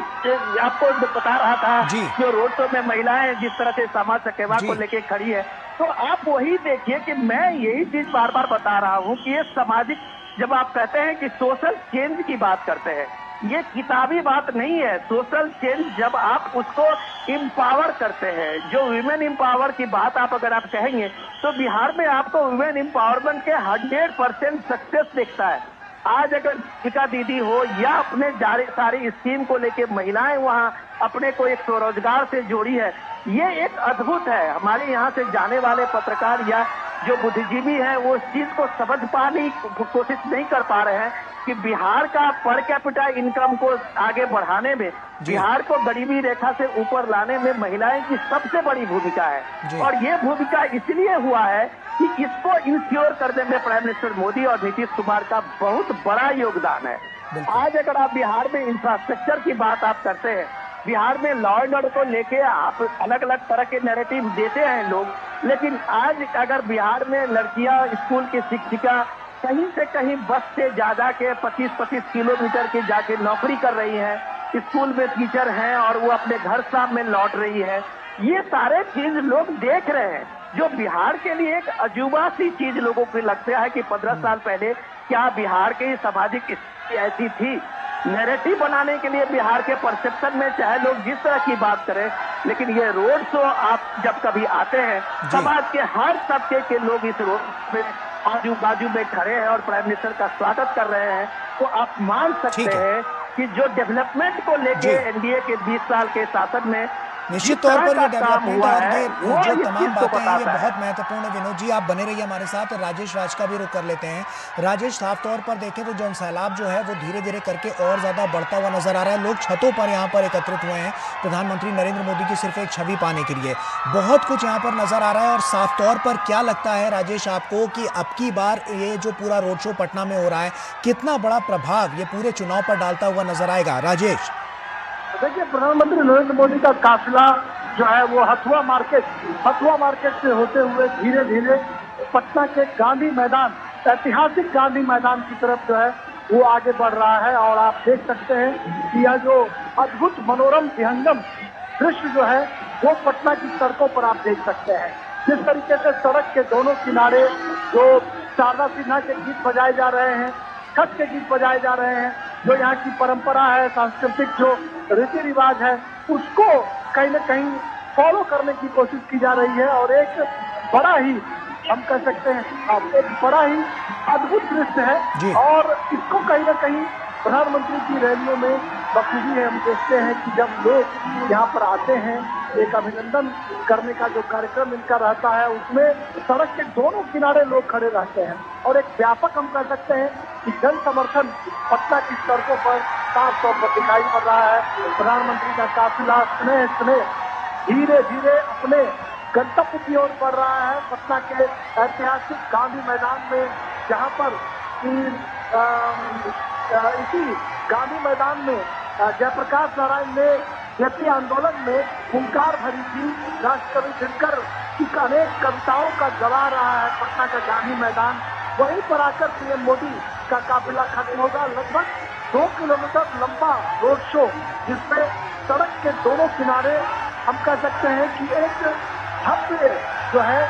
आपको बता रहा था, जो रोड शो में महिलाएं जिस तरह से समाज सेवा को लेके खड़ी है, तो आप वही देखिए कि मैं यही चीज बार बार बता रहा हूँ कि ये सामाजिक, जब आप कहते हैं कि सोशल चेंज की बात करते हैं, ये किताबी बात नहीं है। सोशल चेंज जब आप उसको इम्पावर करते हैं, जो विमेन इम्पावर की बात अगर आप कहेंगे तो बिहार में आपको विमेन इम्पावरमेंट के 100% सक्सेस दिखता है। आज अगर दीपिका दीदी हो या अपने सारी स्कीम को लेके महिलाएं वहां अपने को एक स्वरोजगार से जोड़ी है, ये एक अद्भुत है। हमारे यहाँ से जाने वाले पत्रकार या जो बुद्धिजीवी हैं वो इस चीज को समझ पाने की कोशिश नहीं कर पा रहे हैं कि बिहार का पर कैपिटा इनकम को आगे बढ़ाने में, बिहार को गरीबी रेखा से ऊपर लाने में महिलाएं की सबसे बड़ी भूमिका है। और ये भूमिका इसलिए हुआ है कि इसको इंश्योर करने में प्राइम मिनिस्टर मोदी और नीतीश कुमार का बहुत बड़ा योगदान है। आज अगर आप बिहार में इंफ्रास्ट्रक्चर की बात आप करते हैं, बिहार में लॉ एंड ऑर्डर को लेके आप अलग अलग तरह के नैरेटिव देते हैं लोग, लेकिन आज अगर बिहार में लड़कियां स्कूल की शिक्षिका कहीं से कहीं बस से जा के 25-25 किलोमीटर के जाके नौकरी कर रही हैं, स्कूल में टीचर हैं और वो अपने घर शाम में लौट रही है, ये सारे चीज लोग देख रहे हैं। जो बिहार के लिए एक अजूबा सी चीज लोगों को लगता है कि 15 साल पहले क्या बिहार की सामाजिक स्थिति ऐसी थी। नैरेटिव बनाने के लिए बिहार के परसेप्शन में चाहे लोग जिस तरह की बात करें, लेकिन ये रोड शो आप जब कभी आते हैं, समाज के हर तबके के लोग इस रोड में आजू बाजू में खड़े हैं और प्राइम मिनिस्टर का स्वागत कर रहे हैं, तो आप मान सकते हैं कि जो डेवलपमेंट को लेके एनडीए के 20 साल के शासन में निश्चित तौर पर ये डेवलपमेंट और ये जो तमाम बातें हैं ये बहुत महत्वपूर्ण है। विनोद जी आप बने रहिए हमारे साथ। राजेश राज का भी रुख कर लेते हैं। राजेश, साफ तौर पर देखें तो जन सैलाब जो है वो धीरे धीरे करके और ज्यादा बढ़ता हुआ नजर आ रहा है। लोग छतों पर यहाँ पर एकत्रित हुए हैं प्रधानमंत्री नरेंद्र मोदी की सिर्फ एक छवि पाने के लिए। बहुत कुछ यहाँ पर नजर आ रहा है और साफ तौर पर क्या लगता है राजेश आपको कि अब की बार ये जो पूरा रोड शो पटना में हो रहा है कितना बड़ा प्रभाव ये पूरे चुनाव पर डालता हुआ नजर आएगा? राजेश, देखिए, प्रधानमंत्री नरेंद्र मोदी का काफिला जो है वो हथुआ मार्केट से होते हुए धीरे धीरे पटना के गांधी मैदान, ऐतिहासिक गांधी मैदान की तरफ जो है वो आगे बढ़ रहा है। और आप देख सकते हैं कि यह जो अद्भुत मनोरम विहंगम दृश्य जो है वो पटना की सड़कों पर आप देख सकते हैं। जिस तरीके से सड़क के दोनों किनारे जो शारदा सिन्हा के गीत बजाए जा रहे हैं, छठ के गीत बजाए जा रहे हैं, जो यहाँ की परंपरा है, सांस्कृतिक जो रीति रिवाज है, उसको कहीं न कहीं फॉलो करने की कोशिश की जा रही है। और एक बड़ा ही हम कह सकते हैं एक बड़ा ही अद्भुत दृश्य है और इसको कहीं न कहीं प्रधानमंत्री की रैलियों में बखूबी है। हम देखते हैं कि जब लोग यहाँ पर आते हैं, एक अभिनंदन करने का जो कार्यक्रम इनका रहता है उसमें सड़क के दोनों किनारे लोग खड़े रहते हैं और एक व्यापक हम कह सकते हैं कि जन समर्थन पटना की सड़कों पर साफ तौर पर दिखाई पड़ रहा है। प्रधानमंत्री का काफिला स्नेह धीरे धीरे अपने गंतव्य की ओर बढ़ रहा है। पटना के ऐतिहासिक गांधी मैदान में, जहां पर इसी गांधी मैदान में जयप्रकाश नारायण ने जेपी आंदोलन में हुंकार भरी थी, राष्ट्रकवि दिनकर की अनेक कविताओं का गवा रहा है पटना का गांधी मैदान। वहीं पर आकर पीएम मोदी का काफिला खत्म होगा। लगभग 2 किलोमीटर लंबा रोड शो जिसमें सड़क के दोनों किनारे हम कह सकते हैं कि एक भव्य जो है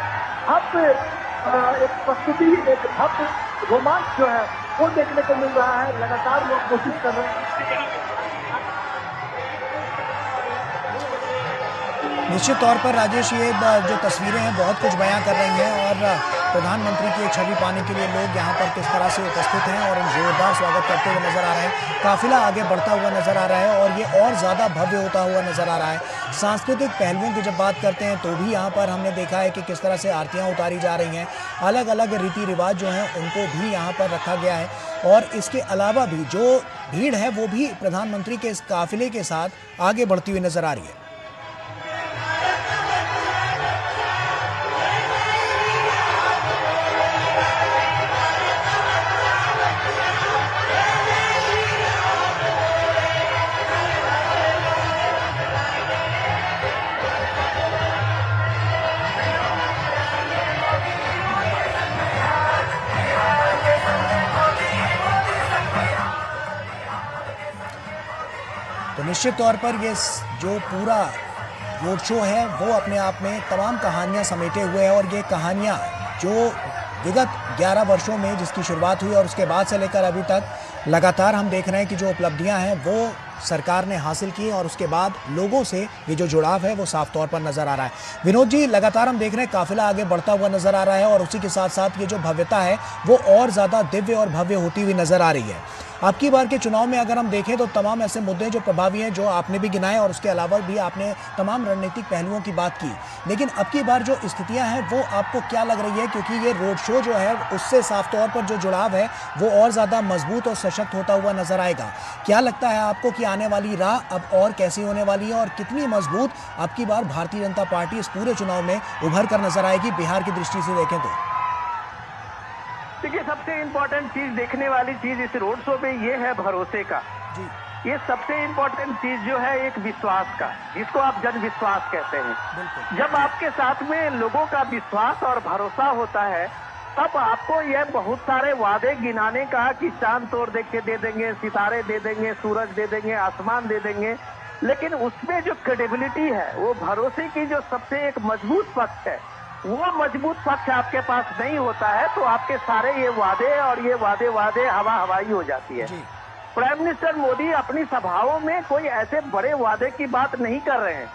एक प्रस्तुति, एक भव्य रोमांच जो है वो देखने को मिल रहा है। लगातार लोग कोशिश कर रहे हैं। निश्चित तौर पर राजेश ये जो तस्वीरें हैं बहुत कुछ बयां कर रही हैं और प्रधानमंत्री की एक छवि पाने के लिए लोग यहाँ पर किस तरह से उपस्थित हैं और जोरदार स्वागत करते हुए नजर आ रहे हैं। काफिला आगे बढ़ता हुआ नजर आ रहा है और ये और ज़्यादा भव्य होता हुआ नजर आ रहा है। सांस्कृतिक पहलुओं की जब बात करते हैं तो भी यहाँ पर हमने देखा है कि किस तरह से आरतियाँ उतारी जा रही हैं, अलग अलग रीति रिवाज जो हैं उनको भी यहाँ पर रखा गया है। और इसके अलावा भी जो भीड़ है वो भी प्रधानमंत्री के इस काफिले के साथ आगे बढ़ती हुई नजर आ रही है। तो निश्चित तौर पर ये जो पूरा रोड शो है वो अपने आप में तमाम कहानियां समेटे हुए है और ये कहानियां जो विगत 11 वर्षों में जिसकी शुरुआत हुई और उसके बाद से लेकर अभी तक लगातार हम देख रहे हैं कि जो उपलब्धियां हैं वो सरकार ने हासिल की और उसके बाद लोगों से ये जो जुड़ाव है वो साफ तौर पर नजर आ रहा है। विनोद जी, लगातार हम देख रहे हैं काफिला आगे बढ़ता हुआ नजर आ रहा है और उसी के साथ साथ ये जो भव्यता है वो और ज्यादा दिव्य और भव्य होती हुई नजर आ रही है। आपकी बार के चुनाव में अगर हम देखें तो तमाम ऐसे मुद्दे जो प्रभावी हैं, जो आपने भी गिनाए और उसके अलावा भी आपने तमाम रणनीतिक पहलुओं की बात की, लेकिन अब की बार जो स्थितियां हैं वो आपको क्या लग रही है? क्योंकि ये रोड शो जो है उससे साफ तौर पर जो जुड़ाव है वो और ज़्यादा मजबूत और सशक्त होता हुआ नजर आएगा। क्या लगता है आपको कि आने वाली राह अब और कैसी होने वाली है और कितनी मजबूत अब की बार भारतीय जनता पार्टी इस पूरे चुनाव में उभर कर नजर आएगी बिहार की दृष्टि से देखें तो? देखिए, सबसे इम्पोर्टेंट चीज, देखने वाली चीज इस रोड शो पे ये है भरोसे का। ये सबसे इम्पोर्टेंट चीज जो है एक विश्वास का, जिसको आप जन विश्वास कहते हैं। जब आपके साथ में लोगों का विश्वास और भरोसा होता है तब आपको यह बहुत सारे वादे गिनाने का कि चांद तोड़ देख के दे देंगे, सितारे दे देंगे, सूरज दे देंगे, आसमान दे देंगे, लेकिन उसमें जो क्रेडिबिलिटी है, वो भरोसे की जो सबसे एक मजबूत पक्ष है, वो मजबूत पक्ष आपके पास नहीं होता है तो आपके सारे ये वादे और ये वादे हवा हवाई हो जाती है। प्राइम मिनिस्टर मोदी अपनी सभाओं में कोई ऐसे बड़े वादे की बात नहीं कर रहे हैं।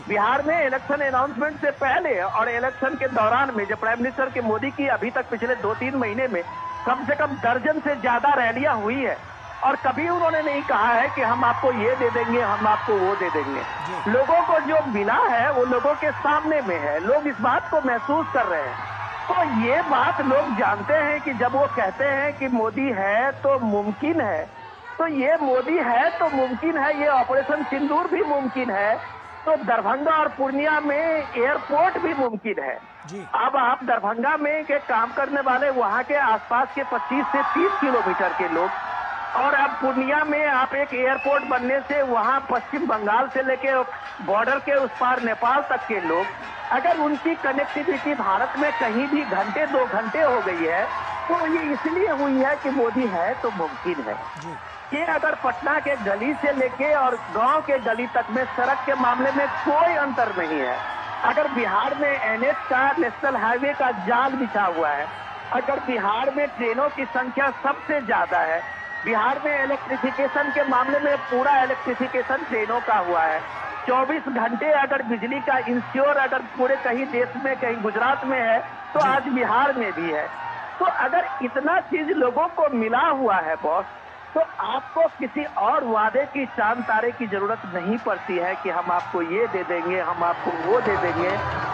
बिहार में इलेक्शन अनाउंसमेंट से पहले और इलेक्शन के दौरान में जब प्राइम मिनिस्टर के मोदी की अभी तक पिछले 2-3 महीने में कम से कम दर्जन से ज्यादा रैलियां हुई है और कभी उन्होंने नहीं कहा है कि हम आपको ये दे देंगे, हम आपको वो दे देंगे। लोगों को जो मिला है वो लोगों के सामने में है, लोग इस बात को महसूस कर रहे हैं। तो ये बात लोग जानते हैं कि जब वो कहते हैं कि मोदी है तो मुमकिन है, तो ये मोदी है तो मुमकिन है, ये ऑपरेशन सिंदूर भी मुमकिन है, तो दरभंगा और पूर्णिया में एयरपोर्ट भी मुमकिन है। अब आप दरभंगा में के काम करने वाले वहाँ के आसपास के 25 से 30 किलोमीटर के लोग, और अब पूर्णिया में आप एक एयरपोर्ट बनने से वहाँ पश्चिम बंगाल से लेके बॉर्डर के उस पार नेपाल तक के लोग, अगर उनकी कनेक्टिविटी भारत में कहीं भी घंटे 2 घंटे हो गई है तो ये इसलिए हुई है कि मोदी है तो मुमकिन है। कि अगर पटना के गली से लेके और गांव के गली तक में सड़क के मामले में कोई अंतर नहीं है, अगर बिहार में एनएच का, नेशनल हाईवे का जाल बिछा हुआ है, अगर बिहार में ट्रेनों की संख्या सबसे ज्यादा है, बिहार में इलेक्ट्रिफिकेशन के मामले में पूरा इलेक्ट्रिफिकेशन ट्रेनों का हुआ है, 24 घंटे अगर बिजली का इंश्योर अगर पूरे कहीं देश में, कहीं गुजरात में है तो आज बिहार में भी है। तो अगर इतना चीज लोगों को मिला हुआ है बॉस, तो आपको किसी और वादे की, चांद तारे की जरूरत नहीं पड़ती है कि हम आपको ये दे देंगे, हम आपको वो दे देंगे।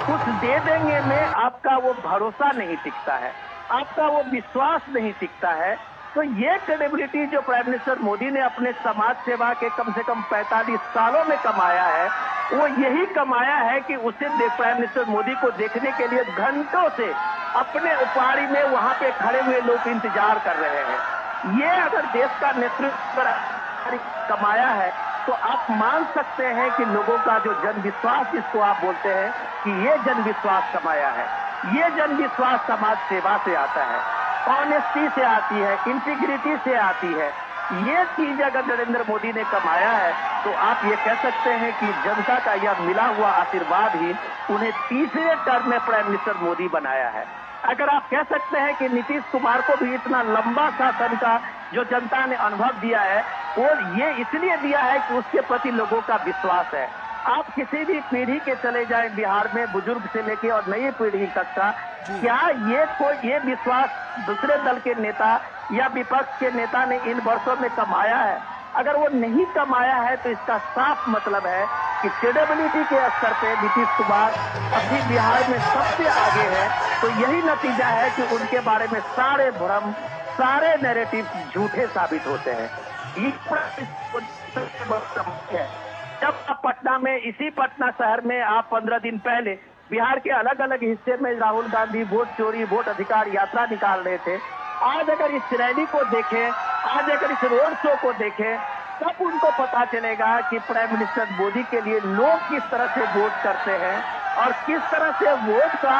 कुछ दे देंगे में आपका वो भरोसा नहीं टिकता है, आपका वो विश्वास नहीं टिकता है। तो ये क्रेडिबिलिटी जो प्राइम मिनिस्टर मोदी ने अपने समाज सेवा के कम से कम 45 सालों में कमाया है, वो यही कमाया है कि उसे प्राइम मिनिस्टर मोदी को देखने के लिए घंटों से अपने उपाड़ी में वहां पे खड़े हुए लोग इंतजार कर रहे हैं। ये अगर देश का नेतृत्व कमाया है तो आप मान सकते हैं कि लोगों का जो जन विश्वास जिसको आप बोलते हैं कि ये जन विश्वास कमाया है, ये जन विश्वास समाज सेवा से आता है, ऑनेस्टी से आती है, इंटीग्रिटी से आती है। ये चीज अगर नरेंद्र मोदी ने कमाया है तो आप ये कह सकते हैं कि जनता का यह मिला हुआ आशीर्वाद ही उन्हें तीसरे टर्म में प्राइम मिनिस्टर मोदी बनाया है। अगर आप कह सकते हैं कि नीतीश कुमार को भी इतना लंबा शासन का जो जनता ने अनुभव दिया है वो ये इसलिए दिया है कि उसके प्रति लोगों का विश्वास है। आप किसी भी पीढ़ी के चले जाएं बिहार में, बुजुर्ग से लेके और नई पीढ़ी तक का, क्या ये विश्वास दूसरे दल के नेता या विपक्ष के नेता ने इन वर्षों में कमाया है? अगर वो नहीं कमाया है तो इसका साफ मतलब है कि क्रेडिबिलिटी के स्तर पे नीतीश कुमार अभी बिहार में सबसे आगे है। तो यही नतीजा है कि उनके बारे में सारे भ्रम, सारे नैरेटिव झूठे साबित होते हैं। जब आप पटना में, इसी पटना शहर में आप 15 दिन पहले बिहार के अलग अलग हिस्से में राहुल गांधी वोट चोरी, वोट अधिकार यात्रा निकाल रहे थे, आज अगर इस रैली को देखें, आज अगर इस रोड शो को देखें, तब उनको पता चलेगा कि प्राइम मिनिस्टर मोदी के लिए लोग किस तरह से वोट करते हैं और किस तरह से वोट का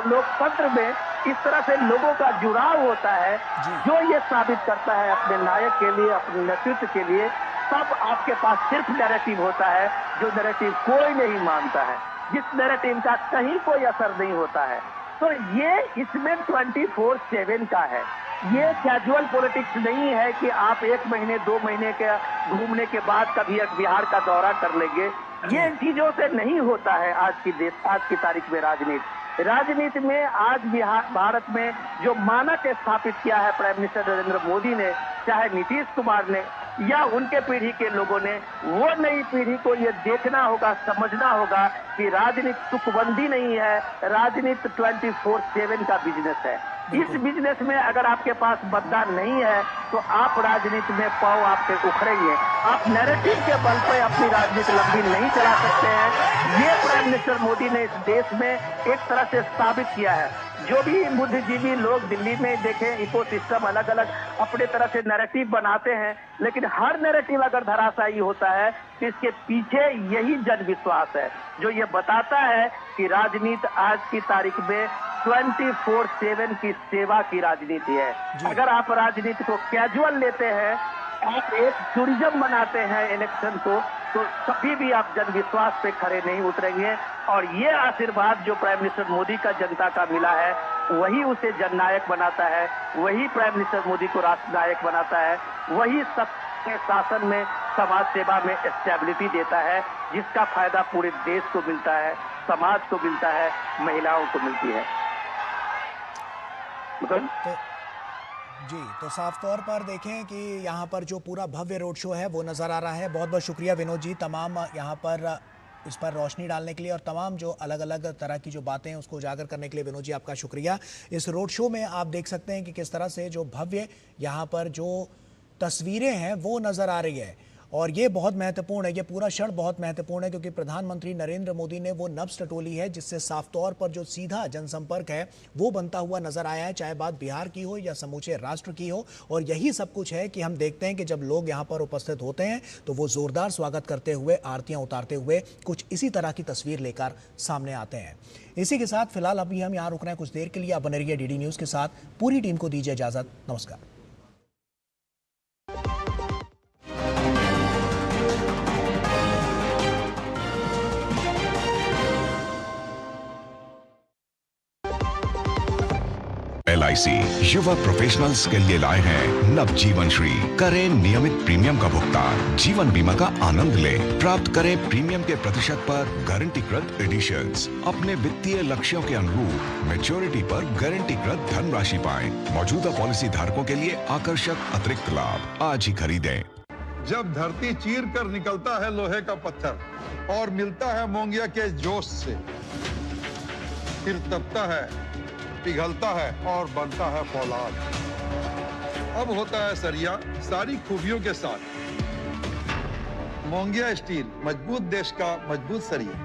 लोकतंत्र में किस तरह से लोगों का जुड़ाव होता है, जो ये साबित करता है अपने नायक के लिए, अपने नेतृत्व के लिए। तब आपके पास सिर्फ नैरेटिव होता है, जो नैरेटिव कोई नहीं मानता है, जिस नैरेटिव का कहीं कोई असर नहीं होता है। तो ये इसमें 24/7 का है। ये कैजुअल पॉलिटिक्स नहीं है कि आप 1 महीने 2 महीने के घूमने के बाद कभी एक बिहार का दौरा कर लेंगे। ये इन चीजों से नहीं होता है आज की तारीख में राजनीति में आज भारत में जो मानक स्थापित किया है प्राइम मिनिस्टर नरेंद्र मोदी ने, चाहे नीतीश कुमार ने या उनके पीढ़ी के लोगों ने, वो नई पीढ़ी को ये देखना होगा, समझना होगा कि राजनीति तुकबंदी नहीं है, राजनीति 24/7 का बिजनेस है। इस बिजनेस में अगर आपके पास मतदान नहीं है तो आप राजनीति में पाँव आपके उखड़ेंगे। आप नैरेटिव के बल पर अपनी राजनीति लंबी नहीं चला सकते हैं। ये प्राइम मिनिस्टर मोदी ने इस देश में एक तरह से साबित किया है। जो भी बुद्धिजीवी लोग दिल्ली में देखें, इकोसिस्टम अलग अलग अपने तरह से नैरेटिव बनाते हैं, लेकिन हर नैरेटिव अगर धराशायी होता है तो इसके पीछे यही जन विश्वास है जो ये बताता है कि राजनीति आज की तारीख में 24/7 की सेवा की राजनीति है। अगर आप राजनीति को कैजुअल लेते हैं, आप एक टूरिज्म बनाते हैं इलेक्शन को, तो कभी भी आप जन विश्वास पे खड़े नहीं उतरेंगे। और ये आशीर्वाद जो प्राइम मिनिस्टर मोदी का जनता का मिला है, वही उसे जननायक बनाता है, वही प्राइम मिनिस्टर मोदी को राष्ट्र नायक बनाता है, वही सबके शासन में, समाज सेवा में स्टेबिलिटी देता है, जिसका फायदा पूरे देश को मिलता है, समाज को मिलता है, महिलाओं को मिलती है। तो साफ तौर पर देखें कि यहाँ पर जो पूरा भव्य रोड शो है वो नज़र आ रहा है। बहुत बहुत शुक्रिया विनोद जी, तमाम यहाँ पर इस पर रोशनी डालने के लिए और तमाम जो अलग अलग तरह की जो बातें हैं उसको उजागर करने के लिए विनोद जी आपका शुक्रिया। इस रोड शो में आप देख सकते हैं कि किस तरह से जो भव्य यहाँ पर जो तस्वीरें हैं वो नज़र आ रही है और ये बहुत महत्वपूर्ण है, ये पूरा क्षण बहुत महत्वपूर्ण है क्योंकि प्रधानमंत्री नरेंद्र मोदी ने वो नब्ज टटोली है जिससे साफ तौर पर जो सीधा जनसंपर्क है वो बनता हुआ नजर आया है, चाहे बात बिहार की हो या समूचे राष्ट्र की हो। और यही सब कुछ है कि हम देखते हैं कि जब लोग यहाँ पर उपस्थित होते हैं तो वो जोरदार स्वागत करते हुए, आरतियां उतारते हुए कुछ इसी तरह की तस्वीर लेकर सामने आते हैं। इसी के साथ फिलहाल अभी हम यहाँ रुक रहे हैं कुछ देर के लिए। आप बने रहिए डीडी न्यूज के साथ, पूरी टीम को दीजिए इजाजत। नमस्कार। LIC युवा प्रोफेशनल्स के लिए लाए हैं नवजीवन श्री। करें नियमित प्रीमियम का भुगतान, जीवन बीमा का आनंद लें। प्राप्त करें प्रीमियम के प्रतिशत पर गारंटीकृत एडिशंस। अपने वित्तीय लक्ष्यों के अनुरूप मैच्योरिटी पर गारंटीकृत धनराशि पाएं। मौजूदा पॉलिसी धारकों के लिए आकर्षक अतिरिक्त लाभ आज ही खरीदें। जब धरती चीर कर निकलता है लोहे का पत्थर और मिलता है मोंगिया के जोश से, फिर तपता है, पिघलता है और बनता है फौलाद। अब होता है सरिया सारी खूबियों के साथ। मोंगिया स्टील, मजबूत देश का मजबूत सरिया।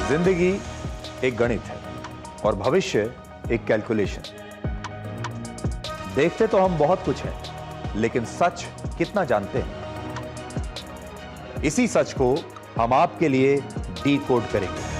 जिंदगी एक गणित है और भविष्य एक कैलकुलेशन। देखते तो हम बहुत कुछ हैं, लेकिन सच कितना जानते हैं? इसी सच को हम आपके लिए डिकोड करेंगे।